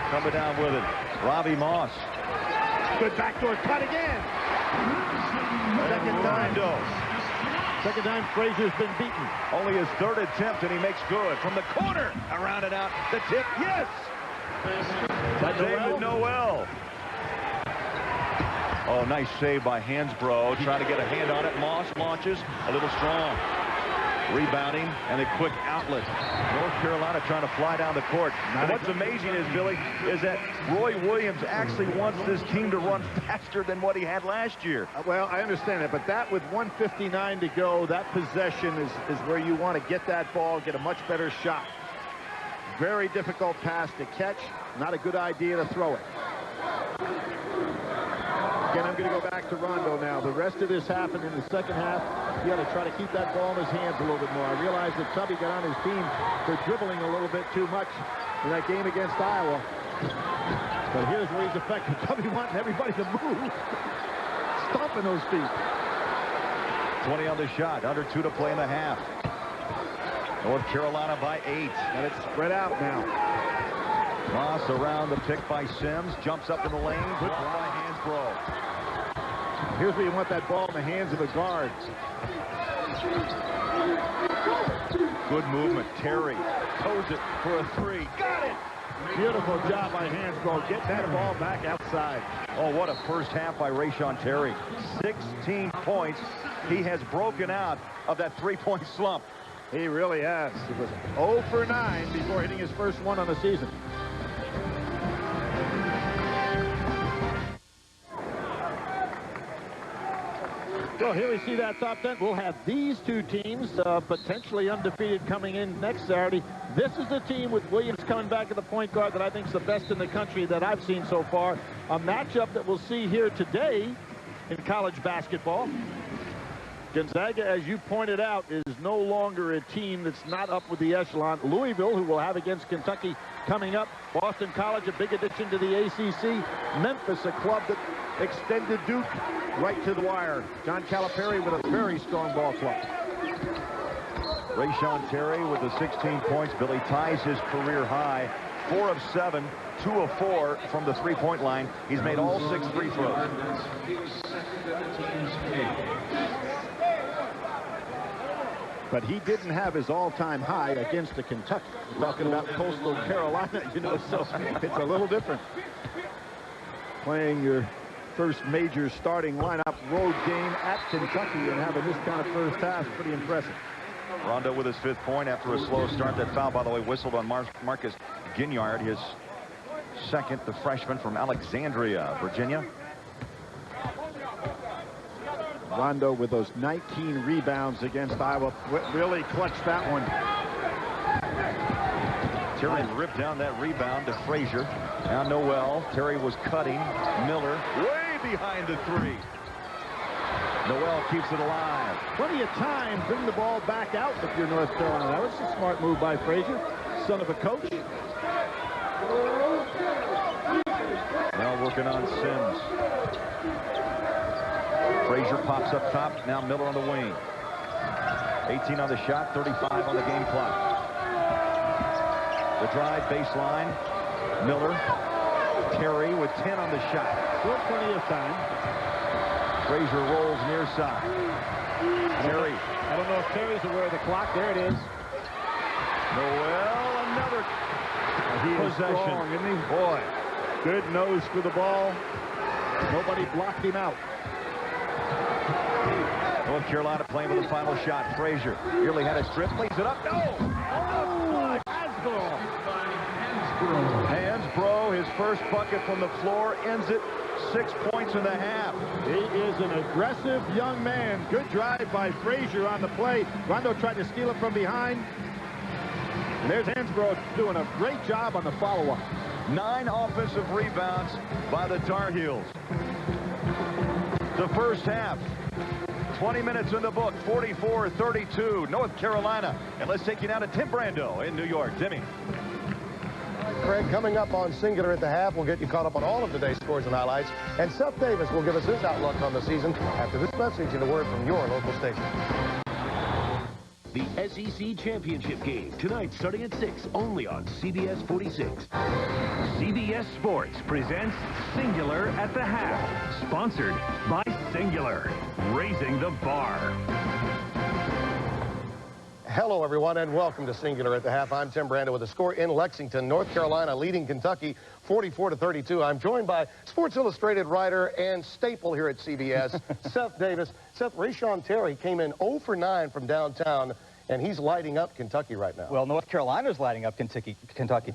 coming down with it. Robbie Moss. Good backdoor cut again. Second time Frazier's been beaten. Only his 3rd attempt, and he makes good. From the corner, around and out. The tip, yes! David Noel. Oh, nice save by Hansbrough. Trying to get a hand on it. Moss launches. A little strong. Rebounding and a quick outlet. North Carolina trying to fly down the court. And what's amazing is, Billy, is that Roy Williams actually wants this team to run faster than what he had last year. Well, I understand it, but that with 1:59 to go, that possession is where you want to get that ball, get a much better shot. Very difficult pass to catch. Not a good idea to throw it. Again, I'm going to go back to Rondo now. The rest of this happened in the second half. He had to try to keep that ball in his hands a little bit more. I realized that Tubby got on his team for dribbling a little bit too much in that game against Iowa. But here's where he's effective. Tubby wanting everybody to move. Stomping those feet. 20 on the shot. Under 2 to play in the half. North Carolina by 8. And it's spread out now. Moss around the pick by Sims. Jumps up in the lane. Good by Hansbrough. Here's where you want that ball in the hands of the guards. Good movement. Terry toes it for a 3. Got it! Beautiful job by Hansbrough. Get that ball back outside. Oh, what a first half by Rayshon Terry. 16 points. He has broken out of that 3-point slump. He really has. He was 0 for 9 before hitting his first one on the season. Well, here we see that top 10. We'll have these two teams potentially undefeated coming in next Saturday. This is a team with Williams coming back at the point guard that I think is the best in the country that I've seen so far. A matchup that we'll see here today in college basketball. Gonzaga, as you pointed out, is no longer a team that's not up with the echelon. Louisville, who will have against Kentucky coming up. Boston College, a big addition to the ACC. Memphis, a club that extended Duke right to the wire. John Calipari with a very strong ball club. Rayshon Terry with the 16 points. Billy ties his career high. 4 of 7, 2 of 4 from the 3-point line. He's made all 6 free throws. But he didn't have his all-time high against the Kentucky. We're talking about Coastal Carolina, you know, so it's a little different. Playing your first major starting lineup road game at Kentucky and having this kind of first half is pretty impressive. Rondo with his 5th point after a slow start. That foul, by the way, whistled on Marcus Ginyard, his 2nd, the freshman from Alexandria, Virginia. Rondo with those 19 rebounds against Iowa. Really clutched that one. Terry ripped down that rebound to Frazier. Now Noel. Terry was cutting. Miller way behind the 3. Noel keeps it alive. Plenty of time. Bring the ball back out if you're North Carolina. That was a smart move by Frazier, son of a coach. Now working on Sims. Frazier pops up top. Now Miller on the wing. 18 on the shot, 35 on the game clock. The drive baseline. Miller. Terry with 10 on the shot. Still plenty of time. Frazier rolls near side. Terry. I don't know if Terry's aware of the clock. There it is. Noel, another possession. Strong, isn't he? Boy, good nose for the ball. Nobody blocked him out. North Carolina playing with the final shot. Frazier nearly had a strip. Lays it up. No! Oh, Hansbrough, his first bucket from the floor, ends it 6 points in the half. He is an aggressive young man. Good drive by Frazier on the play. Rondo tried to steal it from behind. And there's Hansbrough doing a great job on the follow-up. 9 offensive rebounds by the Tar Heels. The first half. 20 minutes in the book, 44-32, North Carolina. And let's take you now to Tim Brando in New York. Timmy. Craig, coming up on Singular at the half, we'll get you caught up on all of today's scores and highlights. And Seth Davis will give us his outlook on the season after this message and a word from your local station. The SEC Championship game, tonight starting at 6, only on CBS 46. CBS Sports presents Singular at the Half, sponsored by Singular, raising the bar. Hello, everyone, and welcome to Singular at the Half. I'm Tim Brando with the score in Lexington, North Carolina, leading Kentucky 44-32. I'm joined by Sports Illustrated writer and staple here at CBS, Seth Davis. Seth, Rayshon Terry came in 0 for 9 from downtown, and he's lighting up Kentucky right now. Well, North Carolina's lighting up Kentucky,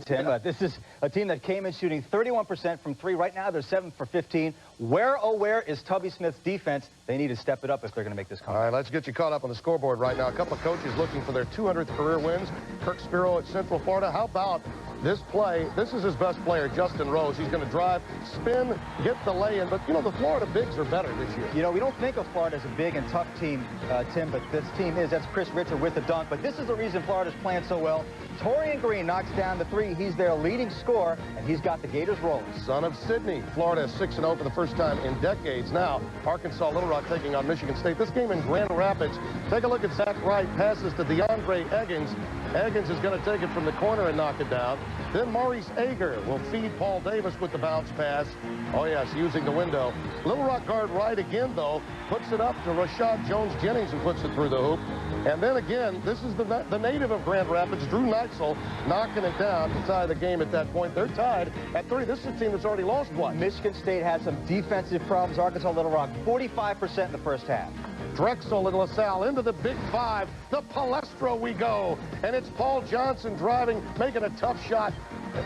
Tim. This is a team that came in shooting 31% from 3. Right now, they're 7 for 15. Where, oh, where is Tubby Smith's defense? They need to step it up if they're going to make this comeback. All right, let's get you caught up on the scoreboard right now. A couple of coaches looking for their 200th career wins. Kirk Spiro at Central Florida. How about this play? This is his best player, Justin Rose. He's going to drive, spin, get the lay-in. But, you know, the Florida bigs are better this year. You know, we don't think of Florida as a big and tough team, Tim, but this team is. That's Chris Richard with the dunk. But this is the reason Florida's playing so well. Torian Green knocks down the 3. He's their leading scorer, and he's got the Gators rolling. Son of Sydney. Florida is 6-0 for the first time in decades. Now, Arkansas Little Rock taking on Michigan State. This game in Grand Rapids. Take a look at Zach Wright. Passes to DeAndre Eggins. Eggins is going to take it from the corner and knock it down. Then Maurice Ager will feed Paul Davis with the bounce pass. Oh, yes, using the window. Little Rock guard Wright again, though, puts it up to Rashad Jones-Jennings, who puts it through the hoop. And then again, this is the native of Grand Rapids, Drew Neitzel, knocking it down to tie the game at that point. They're tied at 3. This is a team that's already lost one. Michigan State has some defensive problems. Arkansas Little Rock, 45% in the first half. Drexel and LaSalle into the Big 5. The Palestro we go. And it's Paul Johnson driving, making a tough shot.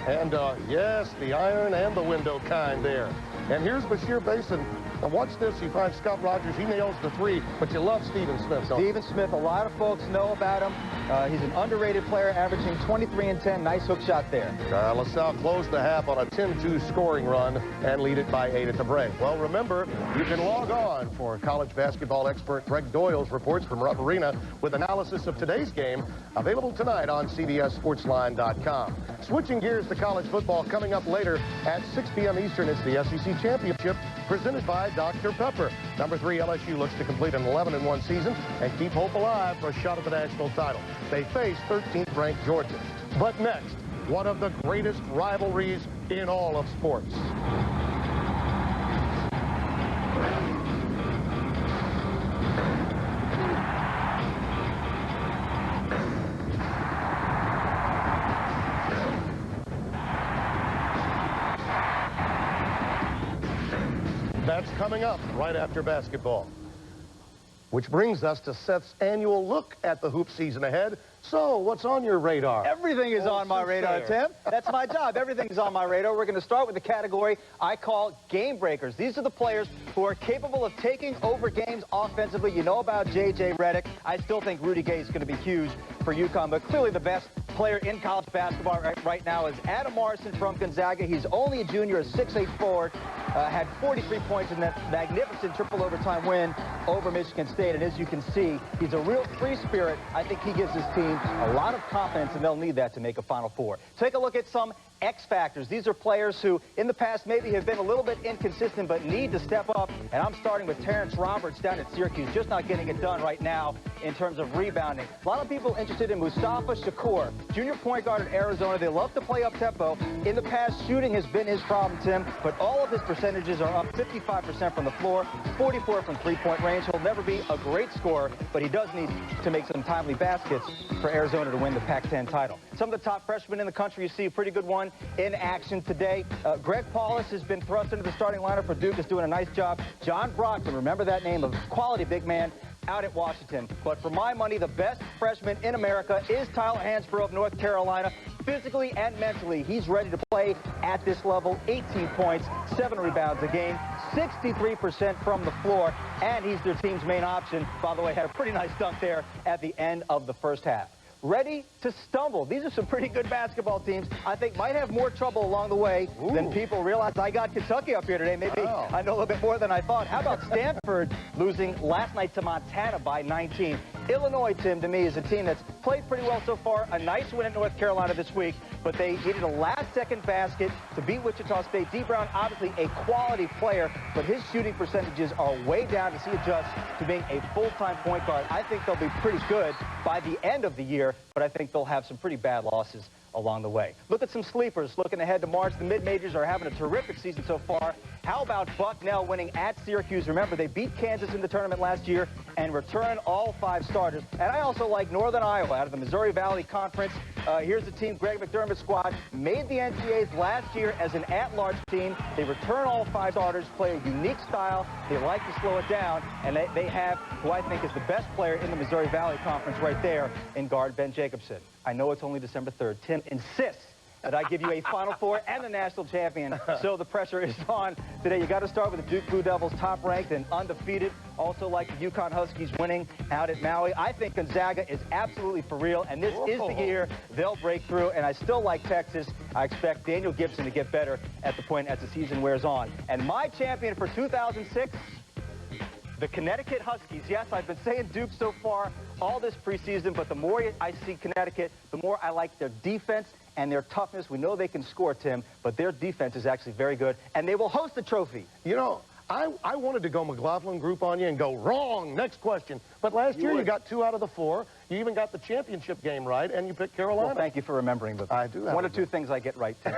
And, yes, the iron and the window kind there. And here's Bashir Basin. Now watch this. You find Scott Rogers. He nails the 3, but you love Stephen Smith, don't you? Stephen Smith, a lot of folks know about him. He's an underrated player, averaging 23 and 10. Nice hook shot there. LaSalle closed the half on a 10-2 scoring run and lead it by 8 at the break. Well, remember, you can log on for college basketball expert Greg Doyle's reports from Rupp Arena with analysis of today's game, available tonight on CBSSportsline.com. Switching gears to college football coming up later at 6 p.m. Eastern. It's the SEC Championship presented by Dr. Pepper. Number 3, LSU looks to complete an 11-1 season and keep hope alive for a shot at the national title. They face 13th-ranked Georgia. But next, one of the greatest rivalries in all of sports. That's coming up right after basketball. Which brings us to Seth's annual look at the hoop season ahead. So, what's on your radar? Everything is on my radar, Tim. That's my job. Everything's on my radar. We're going to start with the category I call game breakers. These are the players who are capable of taking over games offensively. You know about J.J. Redick. I still think Rudy Gay is going to be huge for UConn, but clearly the best player in college basketball right now is Adam Morrison from Gonzaga. He's only a junior, a 6'8" forward, had 43 points in that magnificent triple overtime win over Michigan State. And as you can see, he's a real free spirit. I think he gives his team a lot of confidence, and they'll need that to make a Final Four. Take a look at some X factors. These are players who in the past maybe have been a little bit inconsistent but need to step up, and I'm starting with Terrence Roberts down at Syracuse, just not getting it done right now in terms of rebounding. A lot of people interested in Mustafa Shakur, junior point guard at Arizona. They love to play up tempo. In the past, shooting has been his problem, Tim, but all of his percentages are up 55% from the floor, 44 from three-point range. He'll never be a great scorer, but he does need to make some timely baskets for Arizona to win the Pac-10 title. Some of the top freshmen in the country, you see a pretty good one in action today. Greg Paulus has been thrust into the starting lineup for Duke, is doing a nice job. John Brockton, remember that name, a quality big man out at Washington. But for my money, the best freshman in America is Tyler Hansbrough of North Carolina. physically and mentally, he's ready to play at this level. 18 points, 7 rebounds a game, 63% from the floor, and he's their team's main option. By the way, had a pretty nice dunk there at the end of the first half. Ready to stumble. These are some pretty good basketball teams. I think might have more trouble along the way than people realize. I got Kentucky up here today. Maybe I know a little bit more than I thought. How about Stanford losing last night to Montana by 19? Illinois, Tim, to me, is a team that's played pretty well so far. A nice win at North Carolina this week, but they needed a last-second basket to beat Wichita State. D. Brown, obviously a quality player, but his shooting percentages are way down as he adjusts to being a full-time point guard. I think they'll be pretty good by the end of the year, but I think they'll have some pretty bad losses along the way. Look at some sleepers. Looking ahead to March, the mid-majors are having a terrific season so far. How about Bucknell winning at Syracuse? Remember, they beat Kansas in the tournament last year and return all 5 starters. And I also like Northern Iowa out of the Missouri Valley Conference. Here's the team, Greg McDermott's squad, made the NCAAs last year as an at-large team. They return all 5 starters, play a unique style. They like to slow it down, and they have who I think is the best player in the Missouri Valley Conference right there in guard Ben Jacobson. I know it's only December 3rd. Tim insists that I give you a Final Four and the national champion, so the pressure is on today. You got to start with the Duke Blue Devils, top-ranked and undefeated. Also like the UConn Huskies winning out at Maui. I think Gonzaga is absolutely for real, and this is the year they'll break through. And I still like Texas. I expect Daniel Gibson to get better at the point as the season wears on. And my champion for 2006, the Connecticut Huskies. Yes, I've been saying Duke so far all this preseason, but the more I see Connecticut, the more I like their defense and their toughness. We know they can score, Tim, but their defense is actually very good, and they will host the trophy. You know, I wanted to go McLaughlin group on you and go wrong. Next question. But last year you got 2 out of the 4. You even got the championship game right, and you picked Carolina. Well, thank you for remembering. But I do have 1 or 2 things I get right, Tim.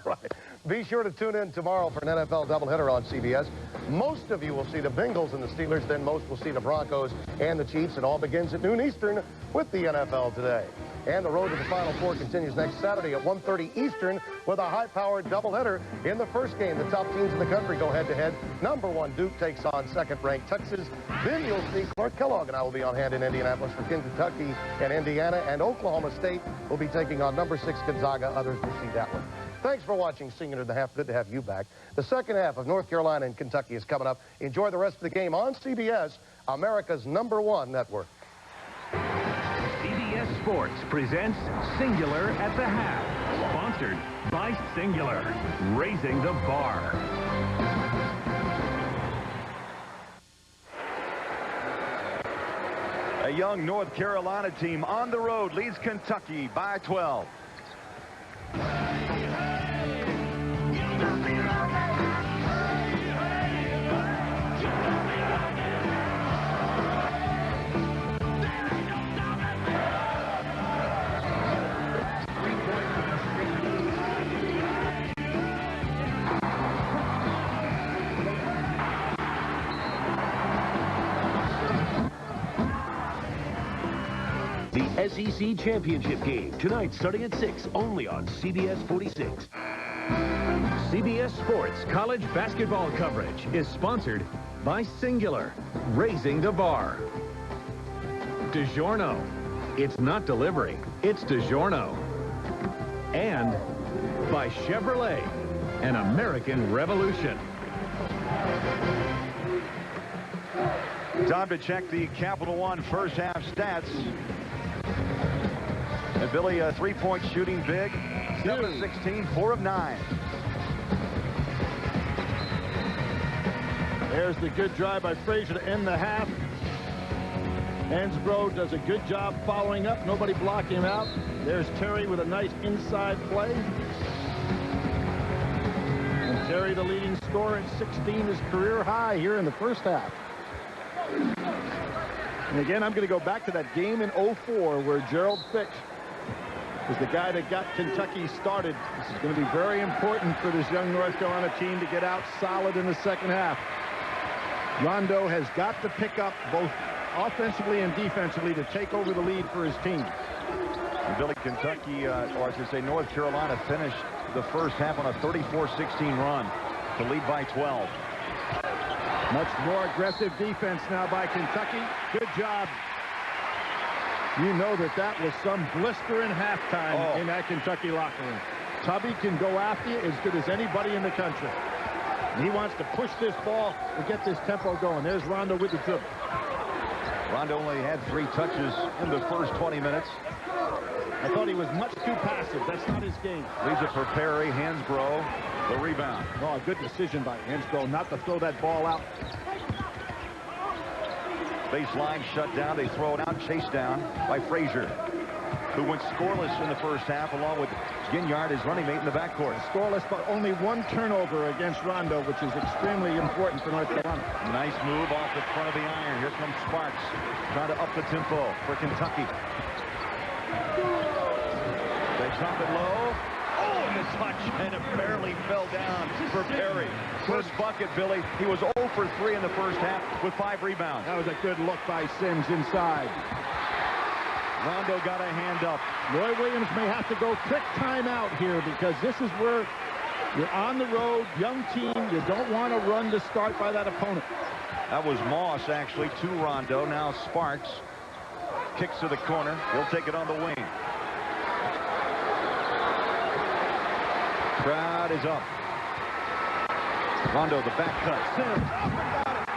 Right. Be sure to tune in tomorrow for an NFL doubleheader on CBS. Most of you will see the Bengals and the Steelers, then most will see the Broncos and the Chiefs. It all begins at noon Eastern with the NFL Today. And the road to the Final Four continues next Saturday at 1:30 Eastern with a high-powered doubleheader. In the first game, the top teams in the country go head-to-head. Number 1 Duke takes on second-ranked Texas. Then you'll see Clark Kellogg and I will be on hand in Indianapolis for Kentucky and Indiana. And Oklahoma State will be taking on number 6 Gonzaga. Others will see that one. Thanks for watching Senior in the Half. Good to have you back. The second half of North Carolina and Kentucky is coming up. Enjoy the rest of the game on CBS, America's #1 network. CBS Sports presents Singular at the Half. Sponsored by Singular, raising the bar. A young North Carolina team on the road leads Kentucky by 12. The SEC Championship game, tonight starting at 6, only on CBS 46. CBS Sports college basketball coverage is sponsored by Singular, raising the bar. DiGiorno, it's not delivery, it's DiGiorno. And by Chevrolet, an American revolution. Time to check the Capital One first half stats. And Billy, a 3-point shooting big. 7 of 16, 4 of 9. There's the good drive by Frazier to end the half. Hansbrough does a good job following up. Nobody blocking him out. There's Terry with a nice inside play. And Terry, the leading scorer at 16, is career high here in the first half. And again, I'm going to go back to that game in 04 where Gerald Fitch was the guy that got Kentucky started. This is going to be very important for this young North Carolina team to get out solid in the second half. Rondo has got to pick up both offensively and defensively to take over the lead for his team. And Billy, Kentucky, or I should say North Carolina, finished the first half on a 34-16 run to lead by 12. Much more aggressive defense now by Kentucky. Good job You know that was some blistering halftime in that Kentucky locker room. Tubby can go after you as good as anybody in the country. And he wants to push this ball and get this tempo going. There's Rondo with the dribble. Rondo only had 3 touches in the first 20 minutes. I thought he was much too passive. That's not his game. Leaves it for Perry. Hansbrough, the rebound. Oh, a good decision by Hansbrough not to throw that ball out. Baseline shut down. They throw it out, chased down by Frazier, who went scoreless in the first half, along with Ginyard, his running mate in the backcourt. Scoreless, but only 1 turnover against Rondo, which is extremely important for North Carolina. Nice move off the front of the iron. Here comes Sparks, trying to up the tempo for Kentucky. They drop it low. Oh, and the touch, and it barely fell down for Perry. First bucket, Billy. He was 0 for 3 in the first half with 5 rebounds. That was a good look by Sims inside. Rondo got a hand up. Roy Williams may have to go quick timeout here because this is where you're on the road, young team. You don't want to run the start by that opponent. That was Moss, actually, to Rondo. Now Sparks kicks to the corner. He'll take it on the wing. Crowd is up. Rondo, the back cut. Sims up and got it.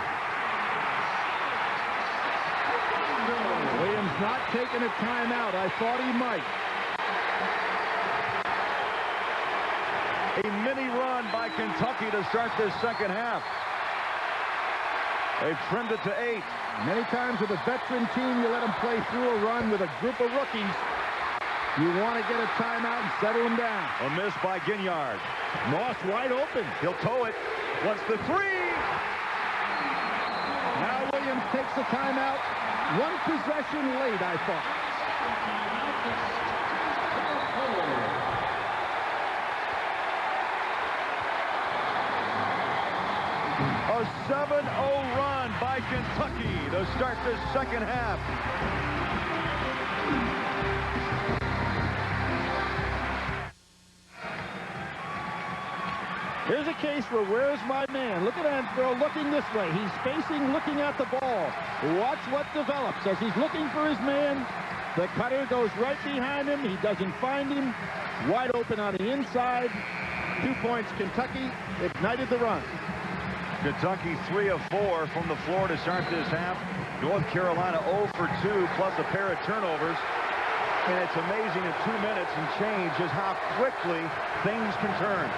Williams not taking a timeout. I thought he might. A mini run by Kentucky to start this second half. They've trimmed it to 8. Many times with a veteran team, you let them play through a run with a group of rookies. You want to get a timeout and settle them down. A miss by Ginyard. Moss wide open. He'll toe it. Wants the 3. Now Williams takes the timeout. 1 possession late, I thought. A 7-0 run by Kentucky to start this second half. Here's a case where where's my man? Look at Hansbrough looking this way. He's facing, looking at the ball. Watch what develops. As he's looking for his man, the cutter goes right behind him. He doesn't find him. Wide open on the inside. 2 points. Kentucky ignited the run. Kentucky 3 of 4 from the floor to start this half. North Carolina 0 for 2 plus a pair of turnovers. And it's amazing in 2 minutes and change just how quickly things can turn.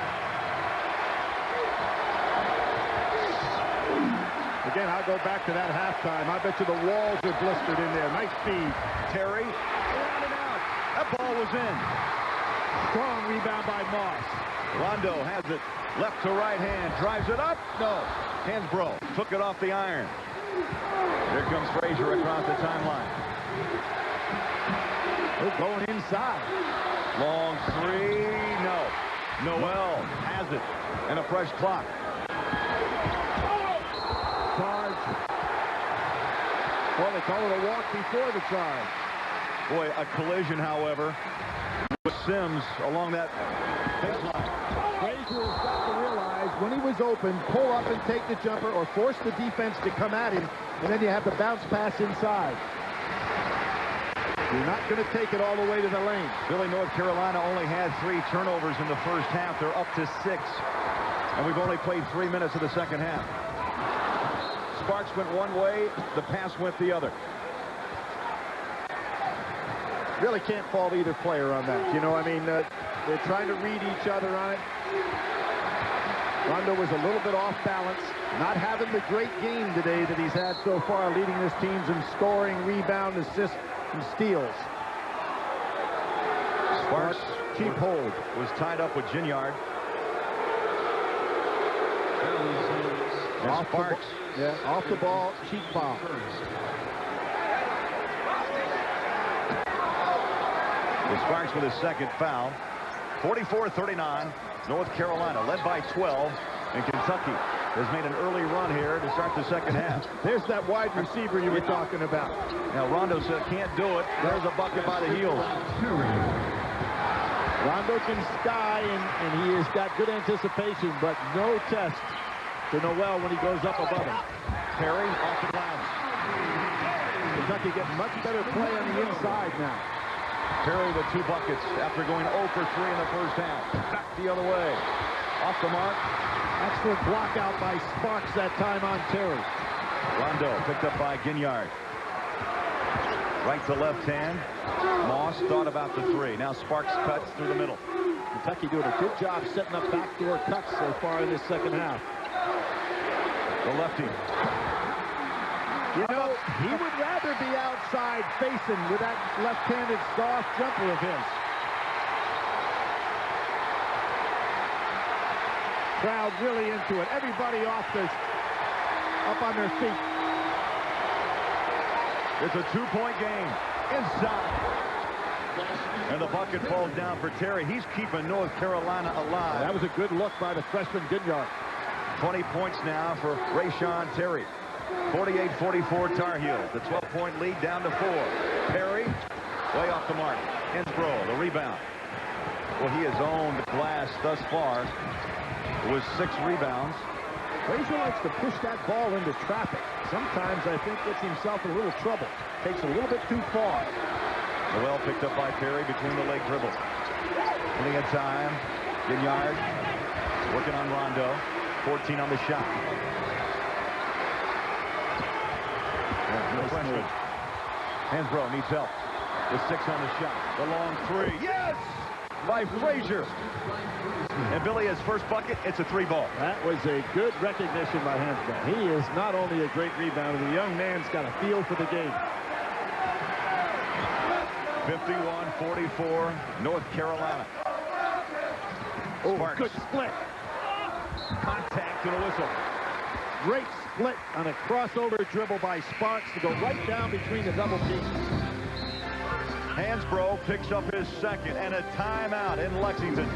Again, I'll go back to that halftime. I bet you the walls are blistered in there. Nice feed. Terry, around and out. That ball was in. Strong rebound by Moss. Rondo has it left to right hand. Drives it up. No. Hansbrough took it off the iron. Here comes Frazier across the timeline. They're going inside. Long 3. No. Noel has it. And a fresh clock. Charge. Well, they call it a walk before the charge. Boy, a collision, however, with Sims along that baseline. Frazier has got to realize when he was open, pull up and take the jumper or force the defense to come at him, and then you have the bounce pass inside. You're not going to take it all the way to the lane. Billy, North Carolina only had 3 turnovers in the first half. They're up to 6. And we've only played 3 minutes of the second half. Sparks went one way, the pass went the other. Really can't fault either player on that. You know, I mean, they're trying to read each other on it. Rondo was a little bit off balance, not having the great game today that he's had so far, leading his teams in scoring, rebound, assists, and steals. Sparks, cheap hold, was tied up with Ginyard. Off Sparks. Off the ball, cheap foul. Sparks with his second foul. 44-39. North Carolina led by 12. And Kentucky has made an early run here to start the second half. There's that wide receiver you were talking about. Now Rondo said can't do it. There's a bucket by the heels. Rondo can sky, and he has got good anticipation, but no test to Noel when he goes up above him. Perry off the glass. Kentucky getting much better play on the inside now. Perry with 2 buckets after going 0 for 3 in the first half. Back the other way. Off the mark. Excellent block out by Sparks that time on Terry. Rondo picked up by Ginyard. Right to left hand. Moss thought about the 3. Now Sparks cuts through the middle. Kentucky doing a good job setting up backdoor cuts so far in this second half. The lefty. You know, he would rather be outside facing with that left-handed soft jumper of his. Crowd really into it. Everybody up on their feet. It's a 2-point game. Inside. And the bucket falls down for Terry. He's keeping North Carolina alive. That was a good look by the freshman Ginyard. 20 points now for Rayshon Terry. 48-44 Tar Heels. The 12-point lead down to 4. Perry, way off the mark. Hensbrough, the rebound. Well, he has owned the glass thus far with 6 rebounds. Frazier likes to push that ball into traffic. Sometimes I think gets himself in a little trouble. Takes a little bit too far. Well picked up by Perry between the leg dribble. Plenty of time. Ginyard working on Rondo. 14 on the shot. Freshman. Hensbrough needs help. The 6 on the shot. The long 3. Yes! By Frazier. And Billy, his first bucket, it's a 3 ball. That was a good recognition by Hensbrough. He is not only a great rebounder, the young man's got a feel for the game. 51-44, North Carolina. Oh, Sparks. good split. Contact and a whistle. Great split on a crossover dribble by Sparks to go right down between the double teams. Hensbrough picks up his second and a timeout in Lexington.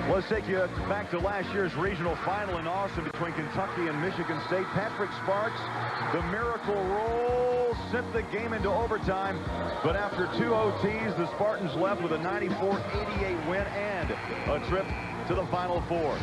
Let's take you back to last year's regional final in Austin between Kentucky and Michigan State. Patrick Sparks, the miracle roll, sent the game into overtime. But after 2 OTs, the Spartans left with a 94-88 win and a trip to the Final Four.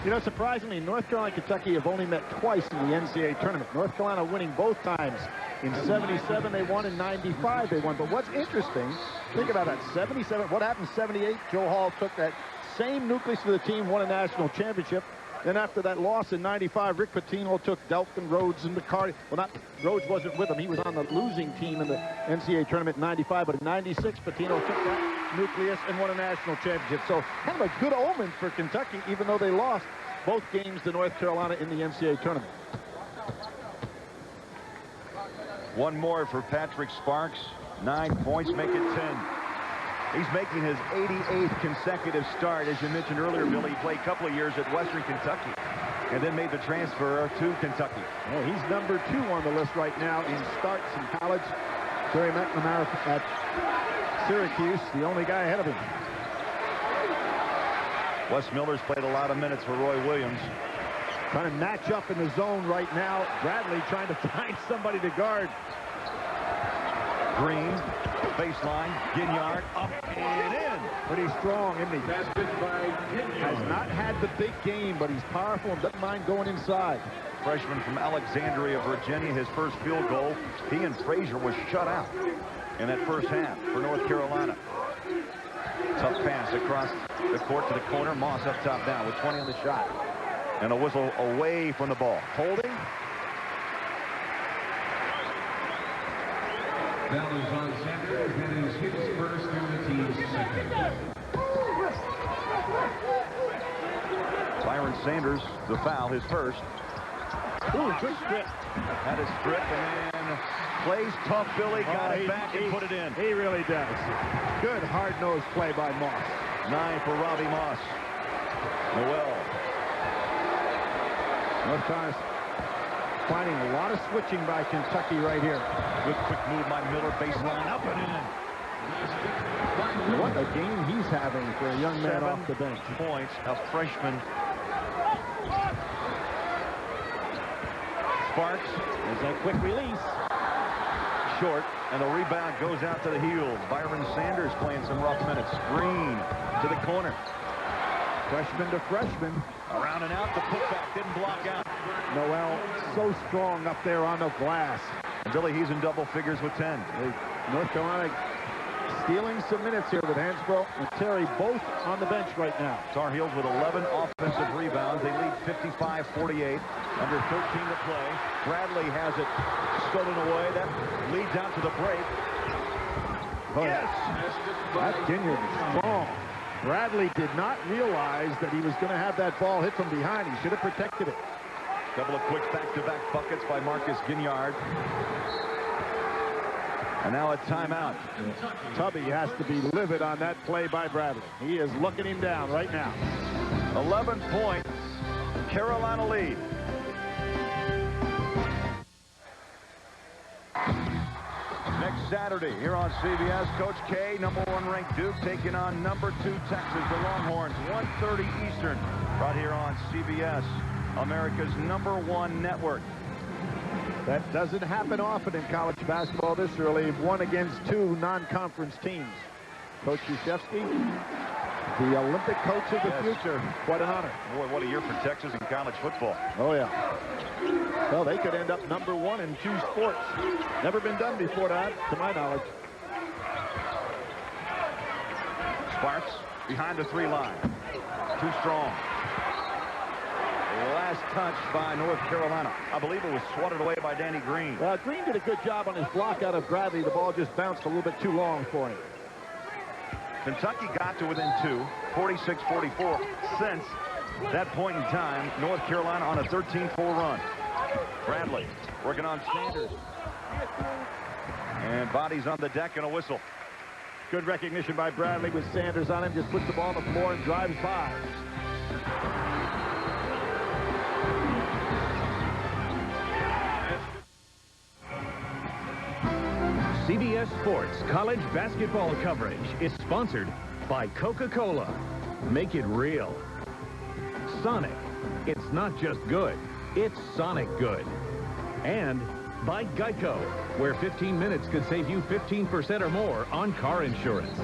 You know, surprisingly, North Carolina and Kentucky have only met twice in the NCAA tournament. North Carolina winning both times. In 77, they won. In 95, they won. But what's interesting, think about that. 77, what happened in 78? Joe Hall took that same nucleus of the team, won a national championship. Then after that loss in 95, Rick Pitino took Delton, Rhodes, and McCarty. Well, not Rhodes wasn't with him. He was on the losing team in the NCAA tournament in 95. But in 96, Pitino took that nucleus and won a national championship. So kind of a good omen for Kentucky, even though they lost both games to North Carolina in the NCAA tournament. One more for Patrick Sparks. 9 points, make it 10. He's making his 88th consecutive start. As you mentioned earlier, Billy, he played a couple of years at Western Kentucky and then made the transfer to Kentucky. Well, he's number 2 on the list right now in starts in college. Terry McNamara at Syracuse, the only guy ahead of him. Wes Miller's played a lot of minutes for Roy Williams. Trying to match up in the zone right now. Bradley trying to find somebody to guard. Green, baseline, Ginyard, up and in. Pretty strong, isn't he? Has not had the big game, but he's powerful and doesn't mind going inside. Freshman from Alexandria, Virginia, his first field goal. He and Frazier was shut out in that first half for North Carolina. Tough pass across the court to the corner. Moss up top down with 20 on the shot. And a whistle away from the ball. Holding. That is on Sanders. That is his first and the team's second. Byron Sanders, the foul, his first. Ooh, good strip. Had his strip and then plays tough. Billy got it back and put it in. He really does. Good hard-nosed play by Moss. 9 for Robbie Moss. Noel. North Carolina's finding a lot of switching by Kentucky right here. Good quick move by Miller, baseline, up and in. What a game he's having for a young man off the bench. 7 points, a freshman. Sparks. There's that quick release. Short, and the rebound goes out to the heels. Byron Sanders playing some rough minutes. Green to the corner. Freshman to freshman. Around and out, the putback didn't block out. Noel so strong up there on the glass. And Billy, he's in double figures with 10. North Carolina stealing some minutes here with Hansbrough and Terry both on the bench right now. Tar Heels with 11 offensive rebounds. They lead 55-48. Under 13 to play. Bradley has it stolen away. That leads out to the break. Yes! That Ginyard is strong. Bradley did not realize that he was going to have that ball hit from behind. He should have protected it. Couple of quick back-to-back buckets by Marcus Ginyard. And now a timeout. Tubby has to be livid on that play by Bradley. He is looking him down right now. 11 points. Carolina lead. Next Saturday here on CBS, Coach K, #1 ranked Duke, taking on #2 Texas, the Longhorns, 1:30 Eastern, right here on CBS, America's #1 network. That doesn't happen often in college basketball this early. 1 against 2 non-conference teams. Coach Krzyzewski, the Olympic coach of the future. What an honor. Boy, what a year for Texas in college football. Oh, yeah. Well, they could end up #1 in 2 sports. Never been done before that, to my knowledge. Sparks behind the 3 line. Too strong. Last touch by North Carolina. I believe it was swatted away by Danny Green. Green did a good job on his block out of Bradley. The ball just bounced a little bit too long for him. Kentucky got to within 2, 46-44. Since that point in time, North Carolina on a 13-4 run. Bradley working on Sanders. And bodies on the deck and a whistle. Good recognition by Bradley with Sanders on him. Just puts the ball on the floor and drives by. CBS Sports college basketball coverage is sponsored by Coca-Cola. Make it real. Sonic. It's not just good, it's Sonic good. And by Geico, where 15 minutes could save you 15% or more on car insurance.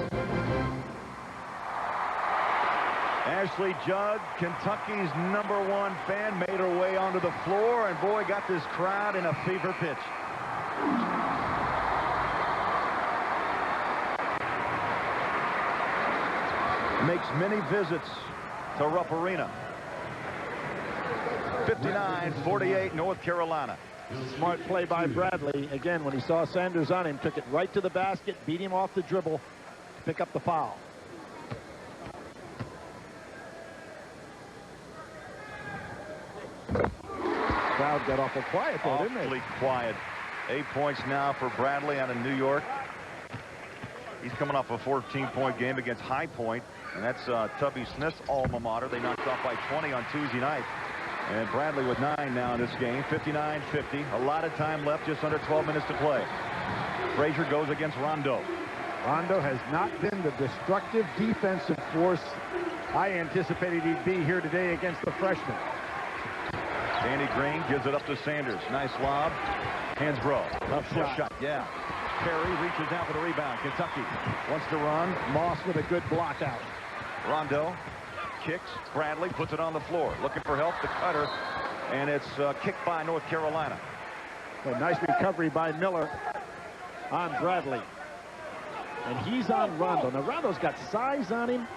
Ashley Judd, Kentucky's #1 fan, made her way onto the floor, and boy, got this crowd in a fever pitch. Makes many visits to Rupp Arena. 59-48 North Carolina. Smart play by Bradley. Again, when he saw Sanders on him, took it right to the basket, beat him off the dribble to pick up the foul. Crowd got awful quiet though, didn't they? Awfully quiet. 8 points now for Bradley out of New York. He's coming off a 14-point game against High Point, and that's Tubby Smith's alma mater. They knocked off by 20 on Tuesday night. And Bradley with 9 now in this game, 59-50. A lot of time left, just under 12 minutes to play. Frazier goes against Rondo. Rondo has not been the destructive defensive force I anticipated he'd be here today against the freshman. Danny Green gives it up to Sanders. Nice lob. Hansbrough. Tough shot. Yeah. Perry reaches down for the rebound. Kentucky wants to run. Moss with a good block out. Rondo kicks. Bradley puts it on the floor. Looking for help. The cutter. And it's kicked by North Carolina. A nice recovery by Miller on Bradley. And he's on Rondo. Now, Rondo's got size on him,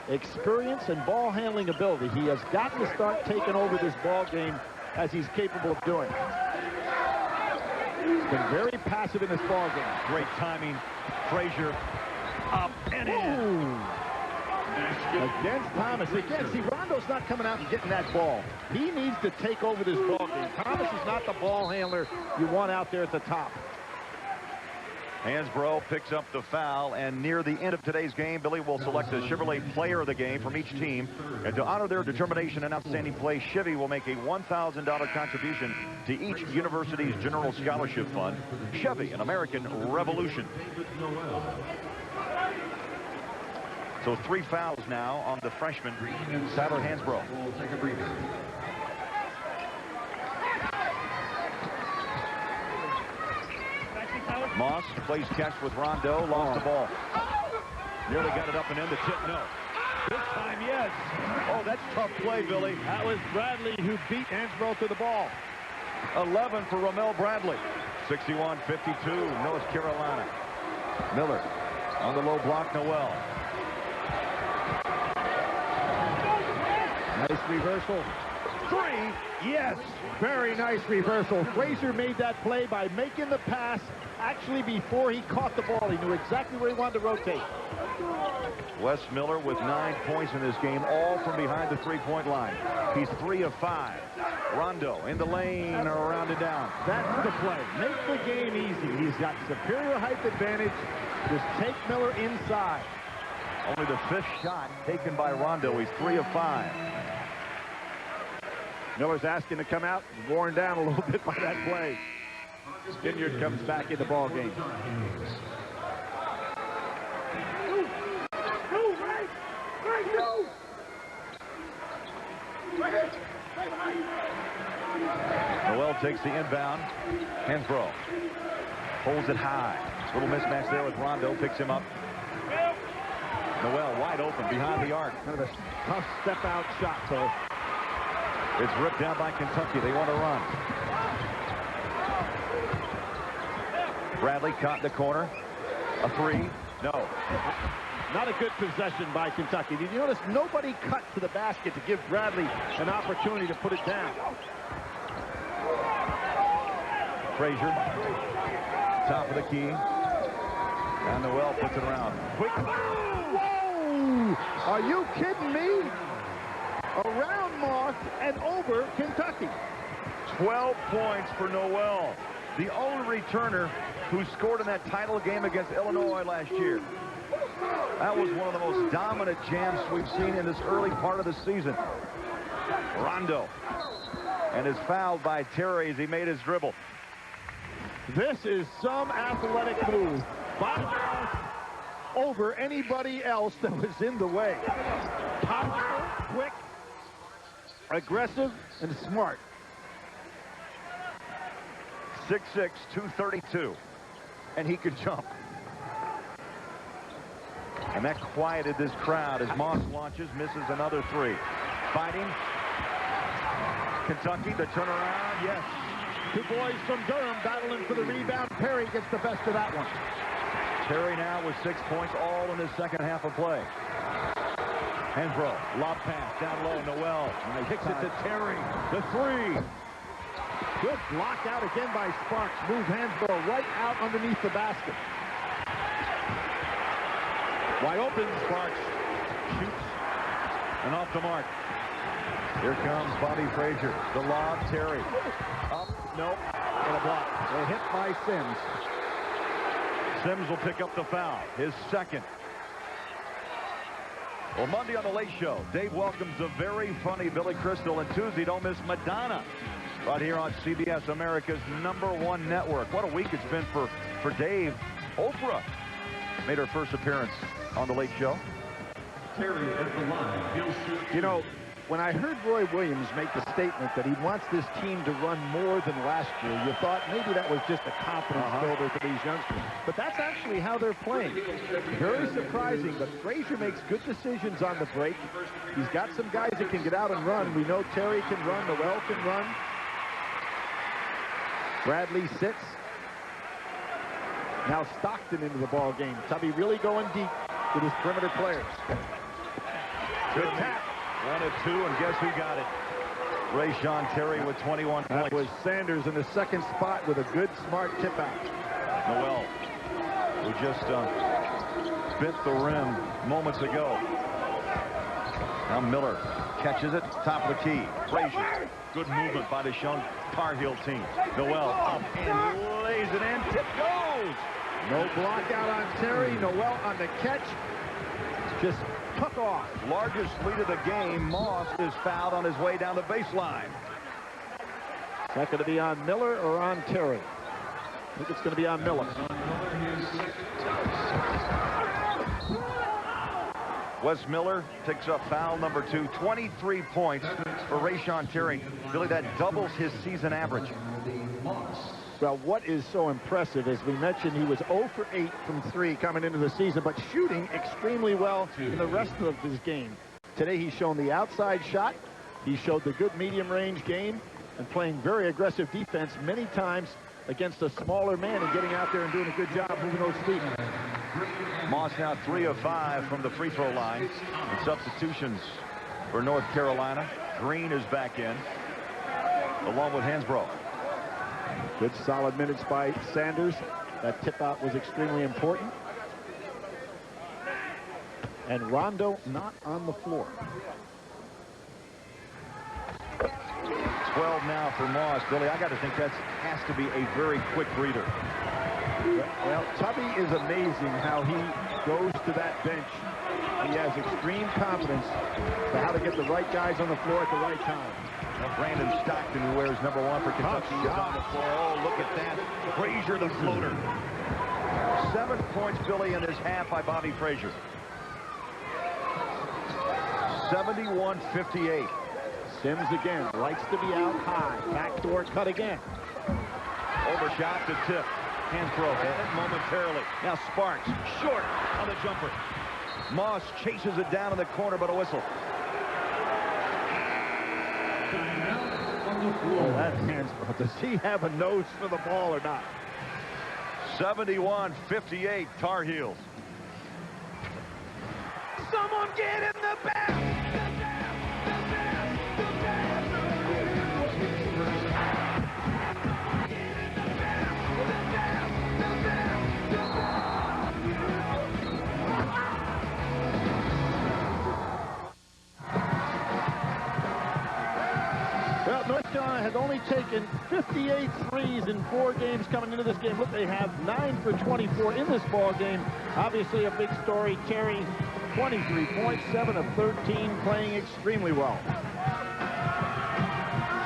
experience, and ball handling ability. He has got to start taking over this ball game as he's capable of doing. He's been very passive in this ball game. Great timing. Frazier up and in. Against Thomas. Again, see, Rondo's not coming out and getting that ball. He needs to take over this ball game. Thomas is not the ball handler you want out there at the top. Hansbrough picks up the foul, and near the end of today's game, Billy will select a Chevrolet player of the game from each team. And to honor their determination and outstanding play, Chevy will make a $1,000 contribution to each university's general scholarship fund. Chevy, an American revolution. So 3 fouls now on the freshman, Tyler Hansbrough. Moss plays catch with Rondo, lost the ball. Nearly got it up and in, the tip, no. This time, yes. Oh, that's tough play, Billy. That was Bradley who beat Hansbrough to the ball. 11 for Ramel Bradley. 61-52, North Carolina. Miller on the low block, Noel. Nice reversal. 3, yes. Very nice reversal. Frazier made that play by making the pass actually before he caught the ball. He knew exactly where he wanted to rotate. Wes Miller with 9 points in this game, all from behind the three-point line. He's 3 of 5. Rondo in the lane, around and down. That's the play. Make the game easy. He's got superior height advantage. Just take Miller inside. Only the 5th shot taken by Rondo. He's 3 of 5. Miller's asking to come out, worn down a little bit by that play. Ginyard comes back in the ball game. Noel takes the inbound. Hansbrough holds it high. Little mismatch there with Rondo. Picks him up. Noel wide open behind the arc. Kind of a tough step-out shot, so it's ripped down by Kentucky. They want to run. Bradley caught in the corner. A 3. No. Not a good possession by Kentucky. Did you notice nobody cut to the basket to give Bradley an opportunity to put it down? Frazier, top of the key. And Noel puts it around. Quick. Whoa! Are you kidding me? Around Moss and over Kentucky. 12 points for Noel, the only returner who scored in that title game against Illinois last year. That was one of the most dominant jams we've seen in this early part of the season. Rondo, and is fouled by Terry as he made his dribble. This is some athletic move by Moss over anybody else that was in the way. Powerful, quick, aggressive, and smart. 6'6", 232, and he could jump. And that quieted this crowd as Moss launches, misses another 3. Fighting. Kentucky, the turnaround, yes. 2 boys from Durham battling for the rebound. Perry gets the best of that one. Terry now with 6 points, all in his second half of play. Hansbrough, lob pass, down low, Noel. And he kicks it to Terry, the 3. Good block out again by Sparks. Move Hansbrough right out underneath the basket. Wide open, Sparks shoots And off the mark. Here comes Bobby Frazier. The lob, Terry. Up, nope, and a block. They're hit by Sims. Sims will pick up the foul, his second. Well, Monday on the Late Show, Dave welcomes the very funny Billy Crystal, and Tuesday, don't miss Madonna, right here on CBS, America's #1 network. What a week it's been for Dave. Oprah made her first appearance on the Late Show. Terry at the line. You know, when I heard Roy Williams make the statement that he wants this team to run more than last year, you thought maybe that was just a confidence builder for these youngsters. But that's actually how they're playing. Very surprising, but Frazier makes good decisions on the break. He's got some guys that can get out and run. We know Terry can run, Noel can run. Bradley sits. Now Stockton into the ball game. Tubby really going deep with his perimeter players. Good tap. 1 of 2, and guess who got it? Rayshon Terry with 21 points. That was Sanders in the second spot with a good, smart tip out. Noel, who just bent the rim moments ago. Now Miller catches it, top of the key. Frazier, good movement by the Sean Tar Heel team. Noel up and lays it in. Tip goes. No block out on Terry. Noel on the catch. Just took off. Largest lead of the game. Moss is fouled on his way down the baseline. Is that going to be on Miller or on Terry? I think it's going to be on Miller. Wes Miller picks up foul number 2. 23 points for Rayshon Terry. Billy, that doubles his season average. Well, what is so impressive, as we mentioned, he was 0 for 8 from 3 coming into the season, but shooting extremely well in the rest of his game. Today he's shown the outside shot. He showed the good medium range game and playing very aggressive defense many times against a smaller man and getting out there and doing a good job moving those feet. Moss now 3 of 5 from the free throw line. And substitutions for North Carolina. Green is back in, along with Hansbrough. Good solid minutes by Sanders. That tip out was extremely important. And Rondo not on the floor. 12 now for Moss. Billy, I got to think that has to be a very quick breather. Well, Tubby is amazing how he goes to that bench. He has extreme confidence for how to get the right guys on the floor at the right time. Now Brandon Stockton, who wears number 1 for Kentucky, is on the floor. Oh, look at that. Frazier, the floater. 7 points, Billy, in this half by Bobby Frazier. 71-58. Sims again likes to be out high. Backdoor cut again. Overshot to tip. Hansbrough had it momentarily. Now Sparks short on the jumper. Moss chases it down in the corner, but a whistle. Oh, that's Hansbrough. Does he have a nose for the ball or not? 71-58 Tar Heels. Someone get in the back! Well, North Carolina has only taken 58 threes in 4 games coming into this game. Look, they have 9 for 24 in this ball game. Obviously a big story. Terry, 23 points, 7 of 13, playing extremely well.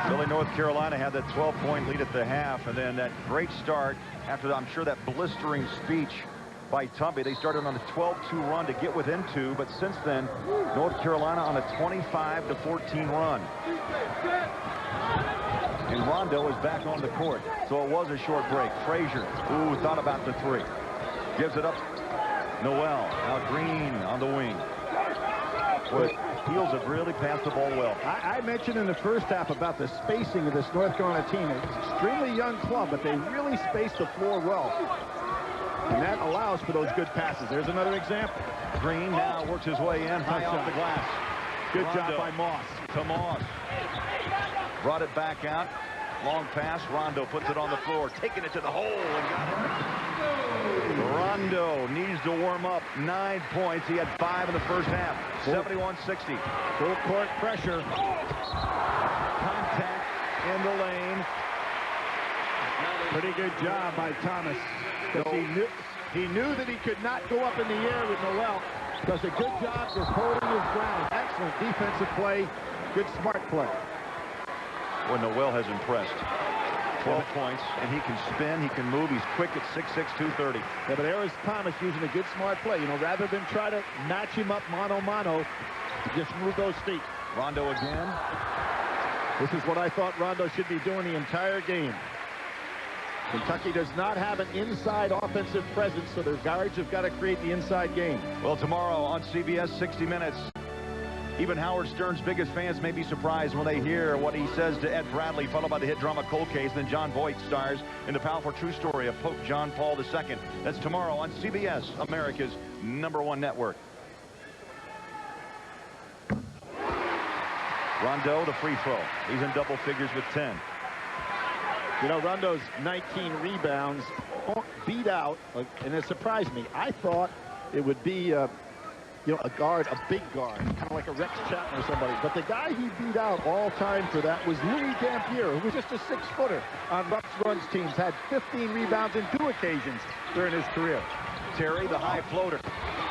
Billy, North Carolina had that 12-point lead at the half, and then that great start after, I'm sure, that blistering speech by Tubby. They started on a 12-2 run to get within 2, but since then, North Carolina on a 25-14 run. And Rondo is back on the court, so it was a short break. Frazier, ooh, thought about the 3. Gives it up. Noel, now Green on the wing. Boy, Heels have really passed the ball well. I mentioned in the first half about the spacing of this North Carolina team. It's an extremely young club, but they really space the floor well. And that allows for those good passes. There's another example. Green now works his way in, high off the glass. Good Rondo job by Moss. To Moss. Brought it back out. Long pass. Rondo puts it on the floor, taking it to the hole and got it. Rondo needs to warm up. 9 points. He had 5 in the first half. 71-60. Full court pressure. Contact in the lane. Pretty good job by Thomas. He knew that he could not go up in the air with Noel. Does a good job just holding his ground. Excellent defensive play. Good smart play. Well, Noel has impressed. 12 points, and he can spin, he can move, he's quick at 6'6", 230. Yeah, but there is Thomas using a good smart play. You know, rather than try to match him up mano-mano, just move those feet. Rondo again. This is what I thought Rondo should be doing the entire game. Kentucky does not have an inside offensive presence, so their guards have got to create the inside game. Well, tomorrow on CBS 60 Minutes, even Howard Stern's biggest fans may be surprised when they hear what he says to Ed Bradley, followed by the hit drama Cold Case. Then John Voight stars in the powerful true story of Pope John Paul II. That's tomorrow on CBS, America's #1 network. Rondo, the free throw. He's in double figures with 10. You know, Rondo's 19 rebounds beat out, and it surprised me. I thought it would be you know, a guard, a big guard, kind of like a Rex Chapman or somebody. But the guy he beat out all time for that was Louis Dampier, who was just a 6-footer on Rupp's Runs teams, had 15 rebounds in 2 occasions during his career. Terry, the high floater.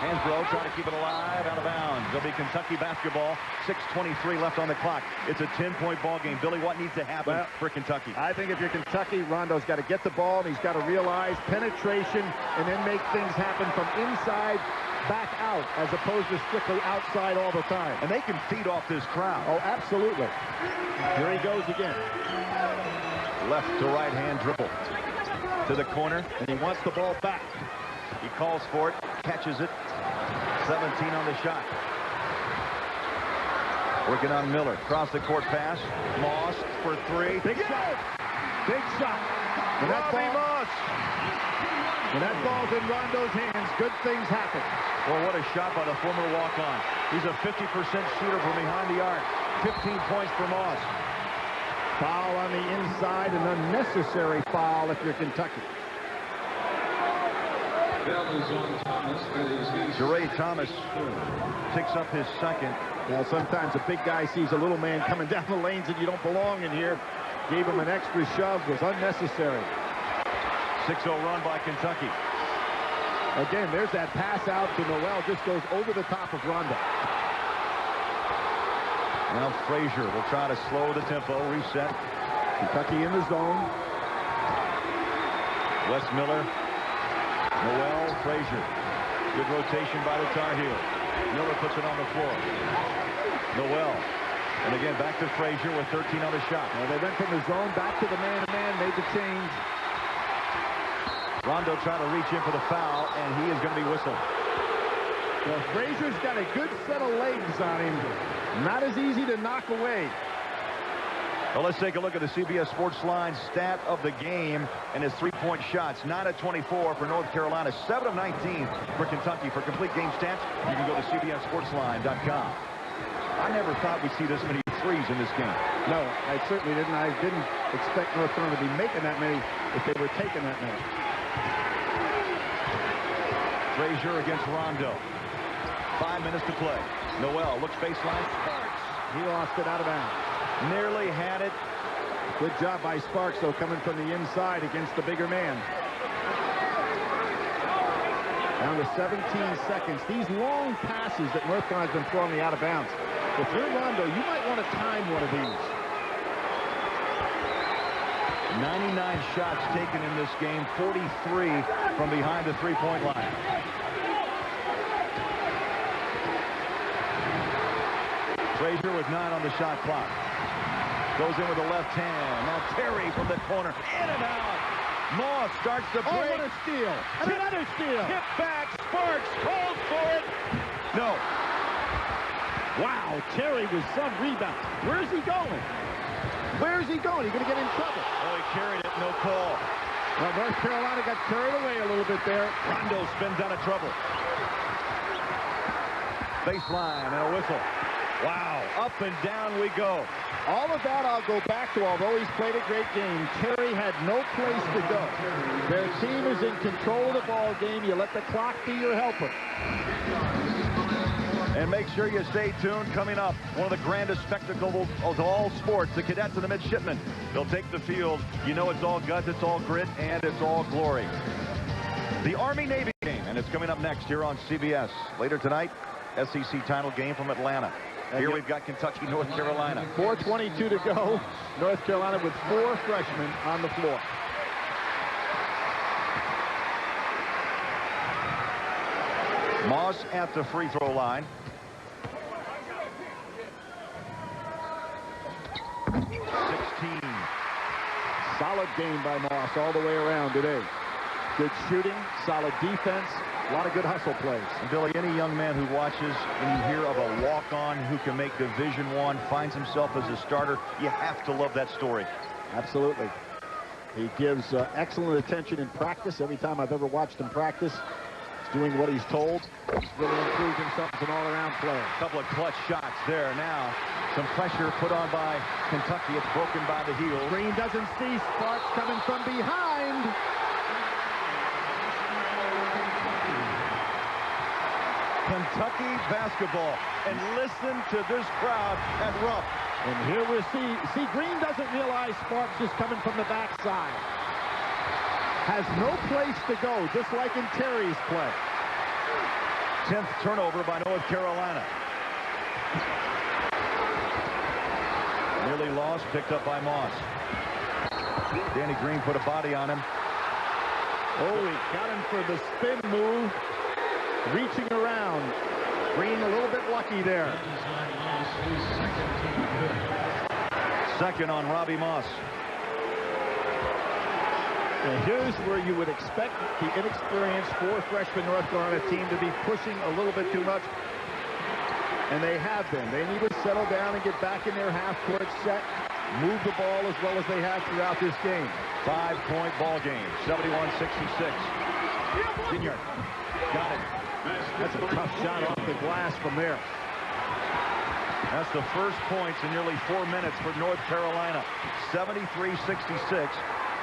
Hansbrough trying to keep it alive, out of bounds. There'll be Kentucky basketball. 6:23 left on the clock. It's a 10-point ball game. Billy, what needs to happen for Kentucky? I think if you're Kentucky, Rondo's got to get the ball, and he's got to realize penetration and then make things happen from inside back out, as opposed to strictly outside all the time. And they can feed off this crowd. Oh, absolutely. Here he goes again. Left to right hand dribble. to the corner. And he wants the ball back. He calls for it, catches it. 17 on the shot. Working on Miller. Across the court pass. Moss for three. Big shot. Big shot. When that ball's in Rondo's hands, good things happen. Well, what a shot by the former walk-on. He's a 50% shooter from behind the arc. 15 points for Moss. Foul on the inside, an unnecessary foul if you're Kentucky. Jeray Thomas picks up his second. Well, sometimes a big guy sees a little man coming down the lanes and you don't belong in here. Gave him an extra shove, was unnecessary. 6-0 run by Kentucky. Again, there's that pass out to Noel, just goes over the top of Rondo. Now Frazier will try to slow the tempo, reset. Kentucky in the zone. Wes Miller, Noel, Frazier. Good rotation by the Tar Heels. Miller puts it on the floor. Noel. And again, back to Frazier with 13 on the shot. Well, they went from the zone back to the man-to-man, made the change. Rondo trying to reach in for the foul, and he is going to be whistled. Well, Frazier's got a good set of legs on him. Not as easy to knock away. Well, let's take a look at the CBS Sports Line stat of the game and his three-point shots. 9 of 24 for North Carolina, 7 of 19 for Kentucky. For complete game stats, you can go to cbssportsline.com. I never thought we'd see this many threes in this game. No, I certainly didn't. I didn't expect North Carolina to be making that many if they were taking that many. Frazier against Rondo. 5 minutes to play. Noel looks baseline. Sparks. He lost it out of bounds. Nearly had it. Good job by Sparks, though, coming from the inside against the bigger man. Down to 17 seconds. These long passes that North Carolina's been throwing me out of bounds. If you're Rondo, you might want to time one of these. 99 shots taken in this game, 43 from behind the three-point line. Frazier with 9 on the shot clock. Goes in with the left hand. Now Terry from the corner. In and out. Moss starts to break. Oh, what a steal. And another steal. Tip back. Sparks calls for it. No. Wow, Terry with some rebound. Where's he going? Where's he going? He's going to get in trouble. Oh, he carried it. No call. Well, North Carolina got carried away a little bit there. Rondo spins out of trouble. Baseline and a whistle. Wow, up and down we go. All of that I'll go back to, although he's played a great game. Terry had no place to go. Their team is in control of the ball game. You let the clock be your helper. And make sure you stay tuned. Coming up, one of the grandest spectacles of all sports, the cadets and the midshipmen. They'll take the field. You know it's all guts, it's all grit, and it's all glory. The Army-Navy game, and it's coming up next here on CBS. Later tonight, SEC title game from Atlanta. Here we've got Kentucky, North Carolina. 4:22 to go. North Carolina with 4 freshmen on the floor. Moss at the free throw line. 16. Solid game by Moss all the way around today. Good shooting, solid defense, a lot of good hustle plays. And Billy, any young man who watches and you hear of a walk-on who can make Division I, finds himself as a starter, you have to love that story. Absolutely. He gives excellent attention in practice. Every time I've ever watched him practice, he's doing what he's told. He's really improved himself as an all-around player. A couple of clutch shots there. Now, some pressure put on by Kentucky. It's broken by the heels. Green doesn't see Sparks coming from behind. Kentucky basketball. And listen to this crowd at Rupp. And here we see Green doesn't realize Sparks is coming from the backside. Has no place to go, just like in Terry's play. 10th turnover by North Carolina. Nearly lost, picked up by Moss. Danny Green put a body on him. Oh, he got him for the spin move. Reaching around. Green a little bit lucky there. Second on Robbie Moss. And here's where you would expect the inexperienced freshman North Carolina team to be pushing a little bit too much. And they have been. They need to settle down and get back in their half-court set, move the ball as well as they have throughout this game. 5-point ball game, 71-66. Ginyard got it. That's a tough shot off the glass from there. That's the first points in nearly 4 minutes for North Carolina. 73-66.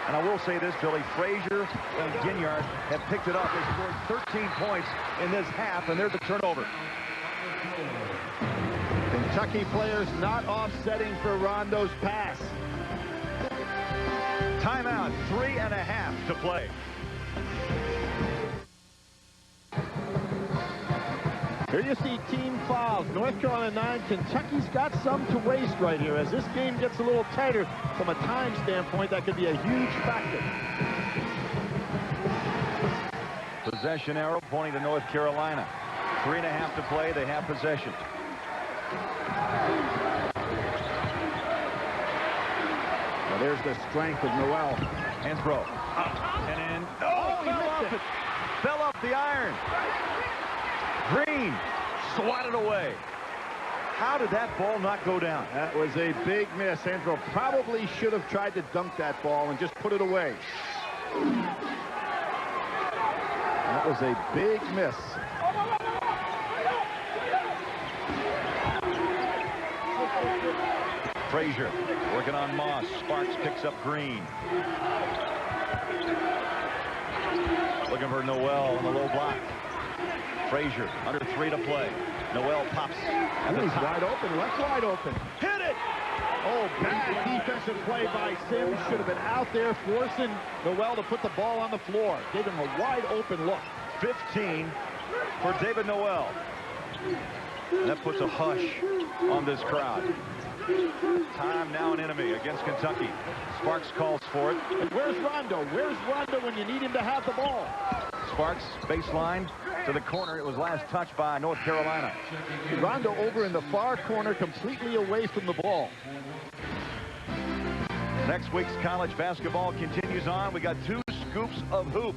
And I will say this, Billy, Frazier and Ginyard have picked it up. They scored 13 points in this half, and there's a turnover. Kentucky players not offsetting for Rondo's pass. Timeout, 3.5 to play. Here you see team fouls. North Carolina 9, Kentucky's got some to waste right here. As this game gets a little tighter from a time standpoint, that could be a huge factor. Possession arrow pointing to North Carolina. 3.5 to play. They have possession. Well, there's the strength of Noel. Hansbrough. And in. Oh, he missed it. Fell off the iron. Green swatted away. How did that ball not go down? That was a big miss. Hansbrough probably should have tried to dunk that ball and just put it away. That was a big miss. Frazier working on Moss. Sparks picks up Green. Looking for Noel on the low block. Frazier under 3 to play. Noel pops. He's wide open, left wide open. Hit it! Oh, bad defensive play by Sims. Should have been out there forcing Noel to put the ball on the floor. Gave him a wide open look. 15 for David Noel. And that puts a hush on this crowd. Time now an enemy against Kentucky. Sparks calls for it. And where's Rondo? Where's Rondo when you need him to have the ball? Sparks baseline to the corner. It was last touched by North Carolina. Rondo over in the far corner, completely away from the ball. Next week's college basketball continues on. We got 2 scoops of hoop.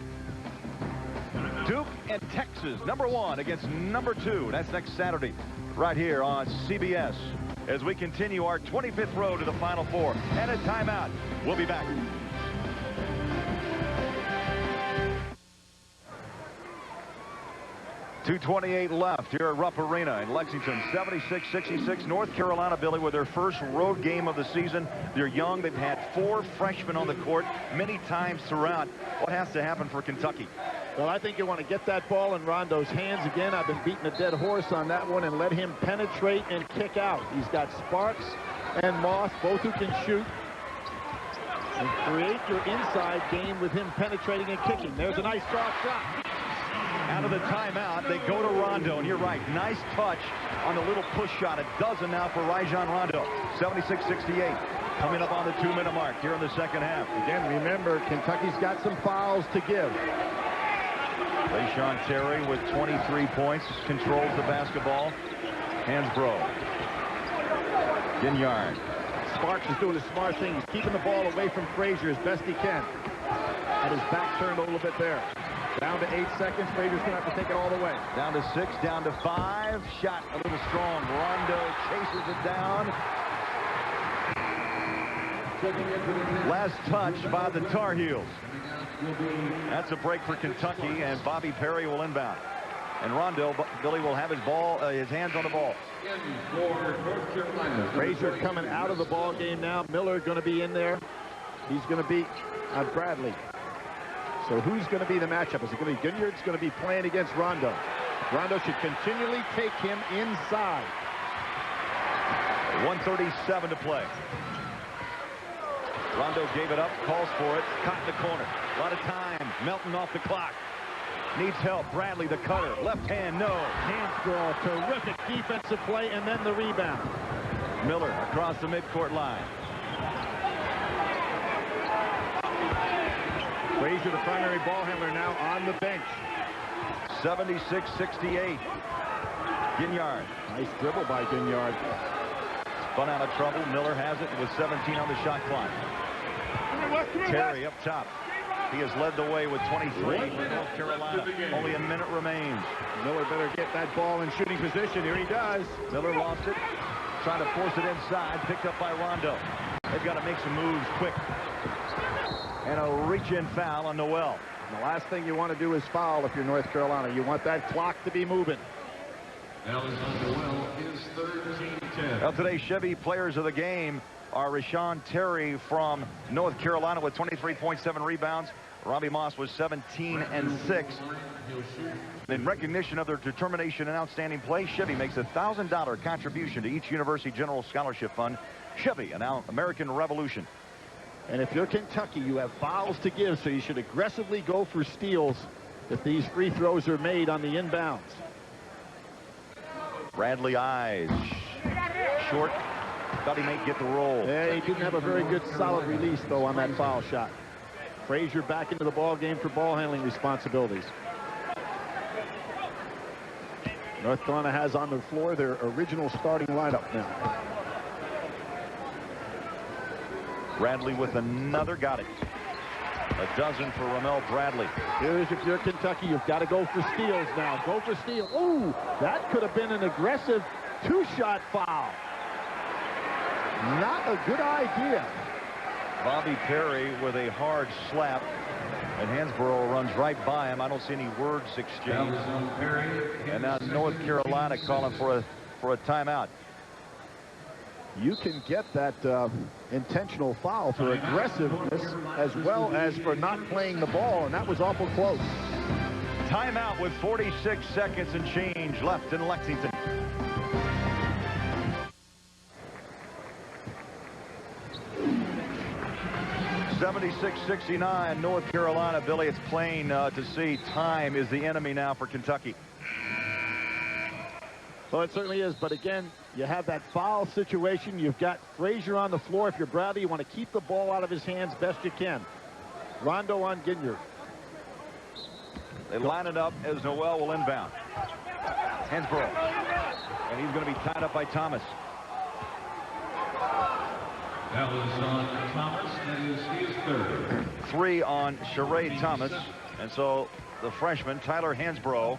Duke and Texas, #1 against #2. That's next Saturday right here on CBS as we continue our 25th road to the Final Four. And a timeout. We'll be back. .228 left here at Rupp Arena in Lexington. 76-66. North Carolina, Billy, with their first road game of the season. They're young. They've had 4 freshmen on the court many times throughout. What has to happen for Kentucky? Well, I think you want to get that ball in Rondo's hands again. I've been beating a dead horse on that one and let him penetrate and kick out. He's got Sparks and Moss, both who can shoot. And create your inside game with him penetrating and kicking. There's a nice soft shot. Out of the timeout, they go to Rondo, and you're right, nice touch on the little push shot. A dozen now for Rajon Rondo. 76-68, coming up on the 2-minute mark here in the second half. Again, remember, Kentucky's got some fouls to give. LaShawn Terry with 23 points, controls the basketball. Hansbrough. Ginyard. Sparks is doing a smart thing. He's keeping the ball away from Frazier as best he can. Had his back turned a little bit there. Down to 8 seconds. Frazier's going to have to take it all the way. Down to 6, down to 5. Shot a little strong. Rondo chases it down. Last touch by the Tar Heels. That's a break for Kentucky, and Bobby Perry will inbound. And Rondo, Billy, will have his hands on the ball. Frazier coming out of the ball game now. Miller going to be in there. He's going to beat Bradley. So who's going to be the matchup? Is it going to be Ginyard's going to be playing against Rondo? Rondo should continually take him inside. 1:37 to play. Rondo gave it up, calls for it, caught in the corner. A lot of time melting off the clock. Needs help. Bradley, the cutter. Left hand, no. Hansbrough, terrific defensive play, and then the rebound. Miller across the midcourt line. Frazier, the primary ball handler, now on the bench. 76-68. Ginyard. Nice dribble by Ginyard. Spun out of trouble. Miller has it with 17 on the shot clock. Terry up top. He has led the way with 23 for North Carolina. Only a minute remains. Miller better get that ball in shooting position. Here he does. Miller lost it. Trying to force it inside. Picked up by Rondo. They've got to make some moves quick. And a reach-in foul on Noel. The last thing you want to do is foul if you're North Carolina. You want that clock to be moving. Alexander Well is third, team 10. Well, today's Chevy players of the game are Rashawn Terry from North Carolina with 23.7 rebounds. Robbie Moss was 17 and 6. In recognition of their determination and outstanding play, Chevy makes a $1,000 contribution to each University General Scholarship Fund. Chevy, an American Revolution. And if you're Kentucky, you have fouls to give, so you should aggressively go for steals if these free throws are made on the inbounds. Bradley Eyes. Short. Thought he may get the roll. Yeah, he didn't have a very good solid release, though, on that foul shot. Frazier back into the ball game for ball handling responsibilities. North Carolina has on the floor their original starting lineup now. Bradley with another, got it. A dozen for Ramel Bradley. Here's if you're Kentucky, you've got to go for steals now. Go for steals. Ooh, that could have been an aggressive two-shot foul. Not a good idea. Bobby Perry with a hard slap. And Hansborough runs right by him. I don't see any words exchanged. And now North Carolina calling for a timeout. You can get that intentional foul for aggressiveness as well as for not playing the ball, and that was awful close. Timeout with 46 seconds and change left in Lexington. (76-69) North Carolina. Billy, it's plain to see time is the enemy now for Kentucky. Well, it certainly is, but again, you have that foul situation. You've got Frazier on the floor. If you're Bradley, you want to keep the ball out of his hands best you can. Rondo on Ginyard. They line it up as Noel will inbound. Hansborough. And he's going to be tied up by Thomas. That was on Thomas, and his third. 3 on Sheree Thomas. And so the freshman, Tyler Hansborough,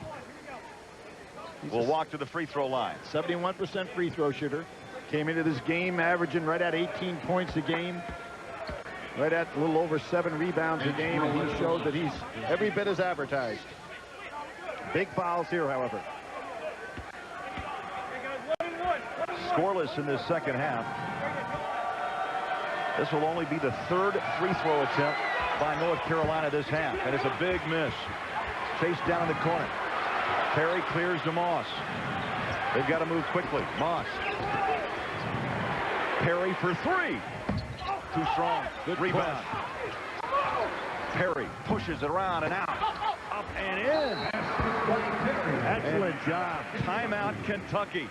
will walk to the free throw line. 71% free throw shooter. Came into this game averaging right at 18 points a game. Right at a little over 7 rebounds a game, and he showed that he's every bit as advertised. Big fouls here, however. Scoreless in this second half. This will only be the 3rd free throw attempt by North Carolina this half, and it's a big miss. Chased down in the corner. Perry clears to Moss. They've got to move quickly. Moss. Perry for 3. Too strong. Good rebound. Perry pushes it around and out. Up and in. Excellent job. Timeout, Kentucky.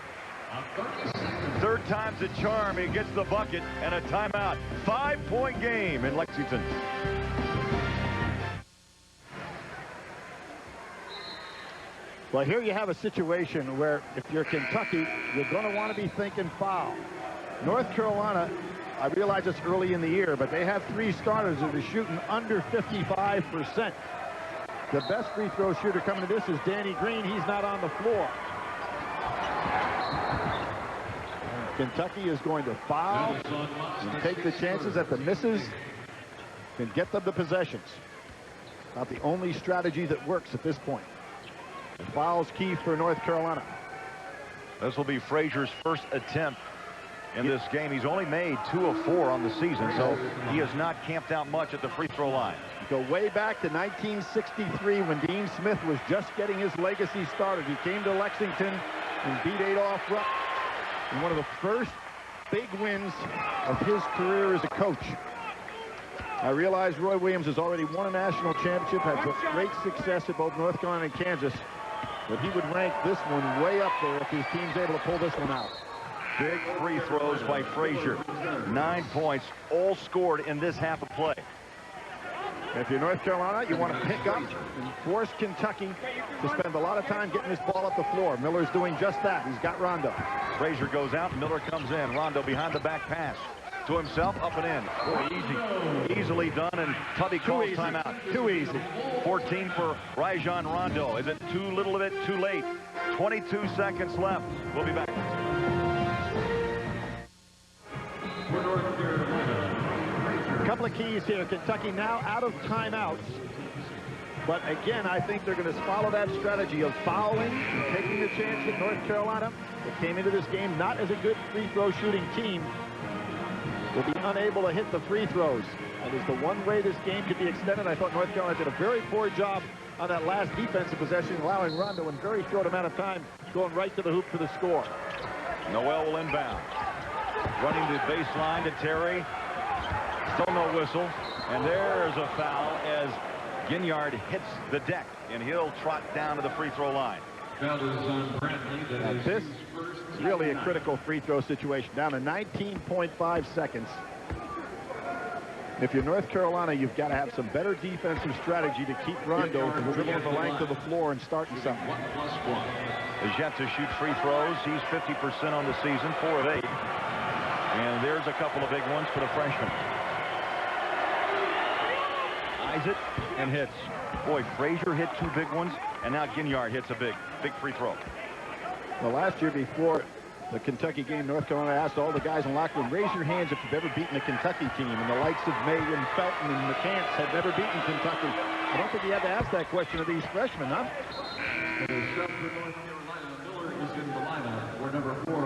3rd time's a charm. He gets the bucket and a timeout. 5-point game in Lexington. Well, here you have a situation where if you're Kentucky, you're going to want to be thinking foul. North Carolina, I realize it's early in the year, but they have 3 starters that are shooting under 55%. The best free throw shooter coming to this is Danny Green. He's not on the floor. Kentucky is going to foul and take the chances that the misses can get them the possessions. Not the only strategy that works at this point. The foul's key for North Carolina. This will be Frazier's first attempt in this game. He's only made 2 of 4 on the season, so he has not camped out much at the free throw line. Go way back to 1963 when Dean Smith was just getting his legacy started. He came to Lexington and beat Adolph Rupp in one of the first big wins of his career as a coach. I realize Roy Williams has already won a national championship, had great success at both North Carolina and Kansas, but he would rank this one way up there if his team's able to pull this one out. Big free throws by Frazier. 9 points, all scored in this half of play. If you're North Carolina, you want to pick up and force Kentucky to spend a lot of time getting this ball up the floor. Miller's doing just that. He's got Rondo. Frazier goes out, Miller comes in. Rondo behind the back pass. to himself, up and in. Boy, easily done, and Tubby calls timeout. Too easy. 14 for Rajon Rondo. Is it too little of it, too late? 22 seconds left. We'll be back. A couple of keys here. Kentucky now out of timeouts. But again, I think they're going to follow that strategy of fouling and taking the chance at North Carolina. They came into this game not as a good free throw shooting team. Will be unable to hit the free throws. That is the one way this game could be extended. I thought North Carolina did a very poor job on that last defensive possession, allowing Rondo in a very short amount of time going right to the hoop for the score. Noel will inbound. Running the baseline to Terry. Still no whistle. And there's a foul as Ginyard hits the deck, and he'll trot down to the free throw line. Now this is really a critical free throw situation. Down to 19.5 seconds. If you're North Carolina, you've got to have some better defensive strategy to keep Rondo from dribbling the length of the floor and starting something. Is yet to shoot free throws. He's 50% on the season, 4 of 8. And there's a couple of big ones for the freshman. Eyes it and hits. Boy, Frazier hit 2 big ones, and now Ginyard hits a big free throw. Well, last year before the Kentucky game, North Carolina asked all the guys in the locker room, raise your hands if you've ever beaten a Kentucky team. And the likes of May and Felton and McCants had never beaten Kentucky. I don't think you had to ask that question of these freshmen, huh?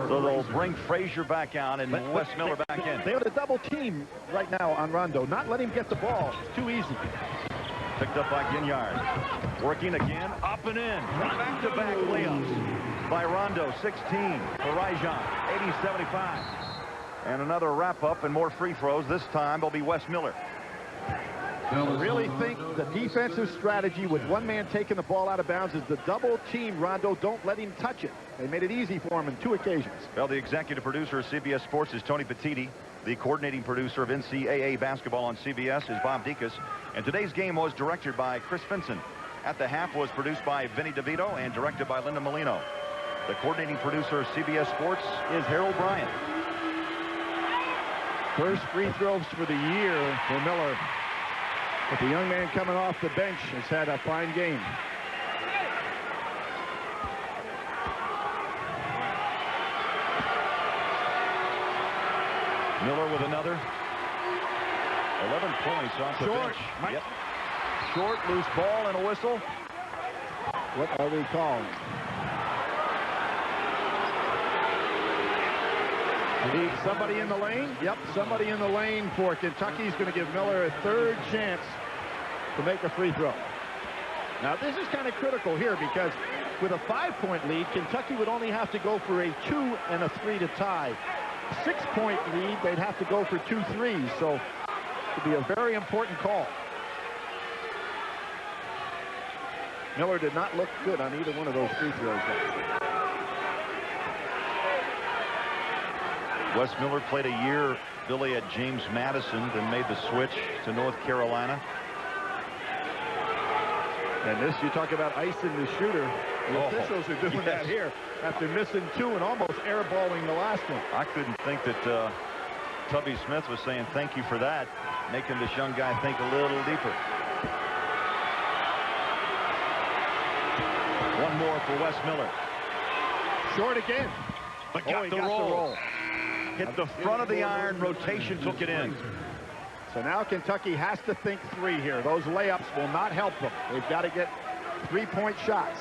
So they'll bring Frazier back out and Wes Miller back in. They have a double team right now on Rondo. Not let him get the ball. It's too easy. Picked up by Ginyard. Working again, up and in. Back-to-back layups by Rondo, 16 for Rajon, 80-75. And another wrap-up and more free throws. This time will be Wes Miller. I really think the defensive strategy with one man taking the ball out of bounds is the double team Rondo. Don't let him touch it. They made it easy for him in 2 occasions. Well, the executive producer of CBS Sports is Tony Petiti. The coordinating producer of NCAA basketball on CBS is Bob Dekas. And today's game was directed by Chris Finson. At the half was produced by Vinny DeVito and directed by Linda Molino. The coordinating producer of CBS Sports is Harold Bryant. First free throws for the year for Miller. But the young man coming off the bench has had a fine game. Miller with another. 11 points off the bench. Yep. Short, loose ball, and a whistle. What are we calling? Somebody in the lane? Yep, somebody in the lane for Kentucky is going to give Miller a third chance to make a free throw. Now, this is kind of critical here because with a 5-point lead, Kentucky would only have to go for a 2 and a 3 to tie. 6-point lead, they'd have to go for 2 threes, so it would be a very important call. Miller did not look good on either one of those free throws. Wes Miller played a year, Billy, at James Madison, then made the switch to North Carolina. And this, you talk about icing the shooter. The officials are doing that here after missing 2 and almost airballing the last one. I couldn't think that Tubby Smith was saying thank you for that, making this young guy think a little deeper. One more for Wes Miller. Short again. But got the roll. Hit the front of the iron, rotation took it in. So now Kentucky has to think 3 here. Those layups will not help them. They've got to get 3-point shots.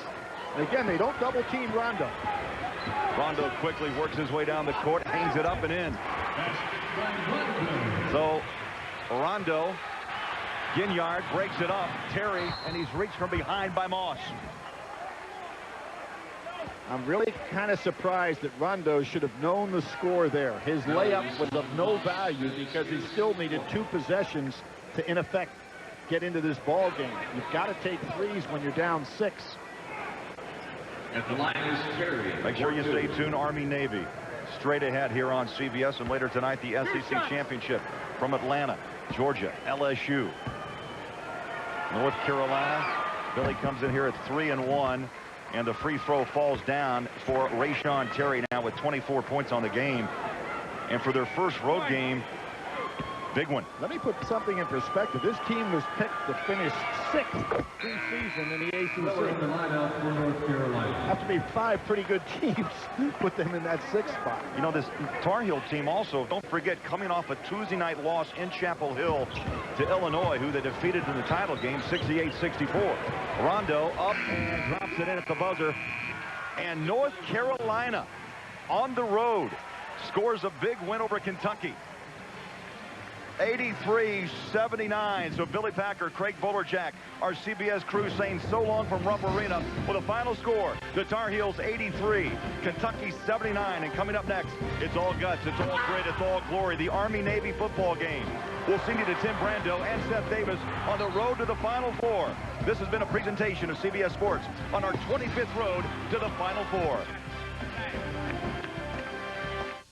And again, they don't double team Rondo. Rondo quickly works his way down the court, hangs it up and in. So Rondo, Ginyard breaks it up. Terry, and he's reached from behind by Moss. I'm really kind of surprised that Rondo should have known the score there. His layup was of no value because he still needed 2 possessions to, in effect, get into this ball game. You've got to take 3s when you're down 6. At the line is Terry. Make sure you stay tuned. Army-Navy straight ahead here on CBS, and later tonight the SEC Championship from Atlanta, Georgia, LSU, North Carolina. Billy comes in here at 3-1. And the free throw falls down for Rajon Terry now with 24 points on the game. And for their first road game Big one. Let me put something in perspective. This team was picked to finish 6th preseason in the ACC. In the lineup for North Carolina. Have to be 5 pretty good teams put them in that 6th spot. You know, this Tar Heel team also, don't forget, coming off a Tuesday night loss in Chapel Hill to Illinois, who they defeated in the title game 68-64. Rondo up and drops it in at the buzzer. And North Carolina on the road scores a big win over Kentucky. 83-79. So Billy Packer, Craig Bolerjack, our CBS crew saying so long from Rupp Arena with a final score. The Tar Heels 83, Kentucky 79. And coming up next, it's all guts, it's all grit, it's all glory. The Army-Navy football game. We'll send you to Tim Brando and Seth Davis on the road to the Final Four. This has been a presentation of CBS Sports on our 25th road to the Final Four.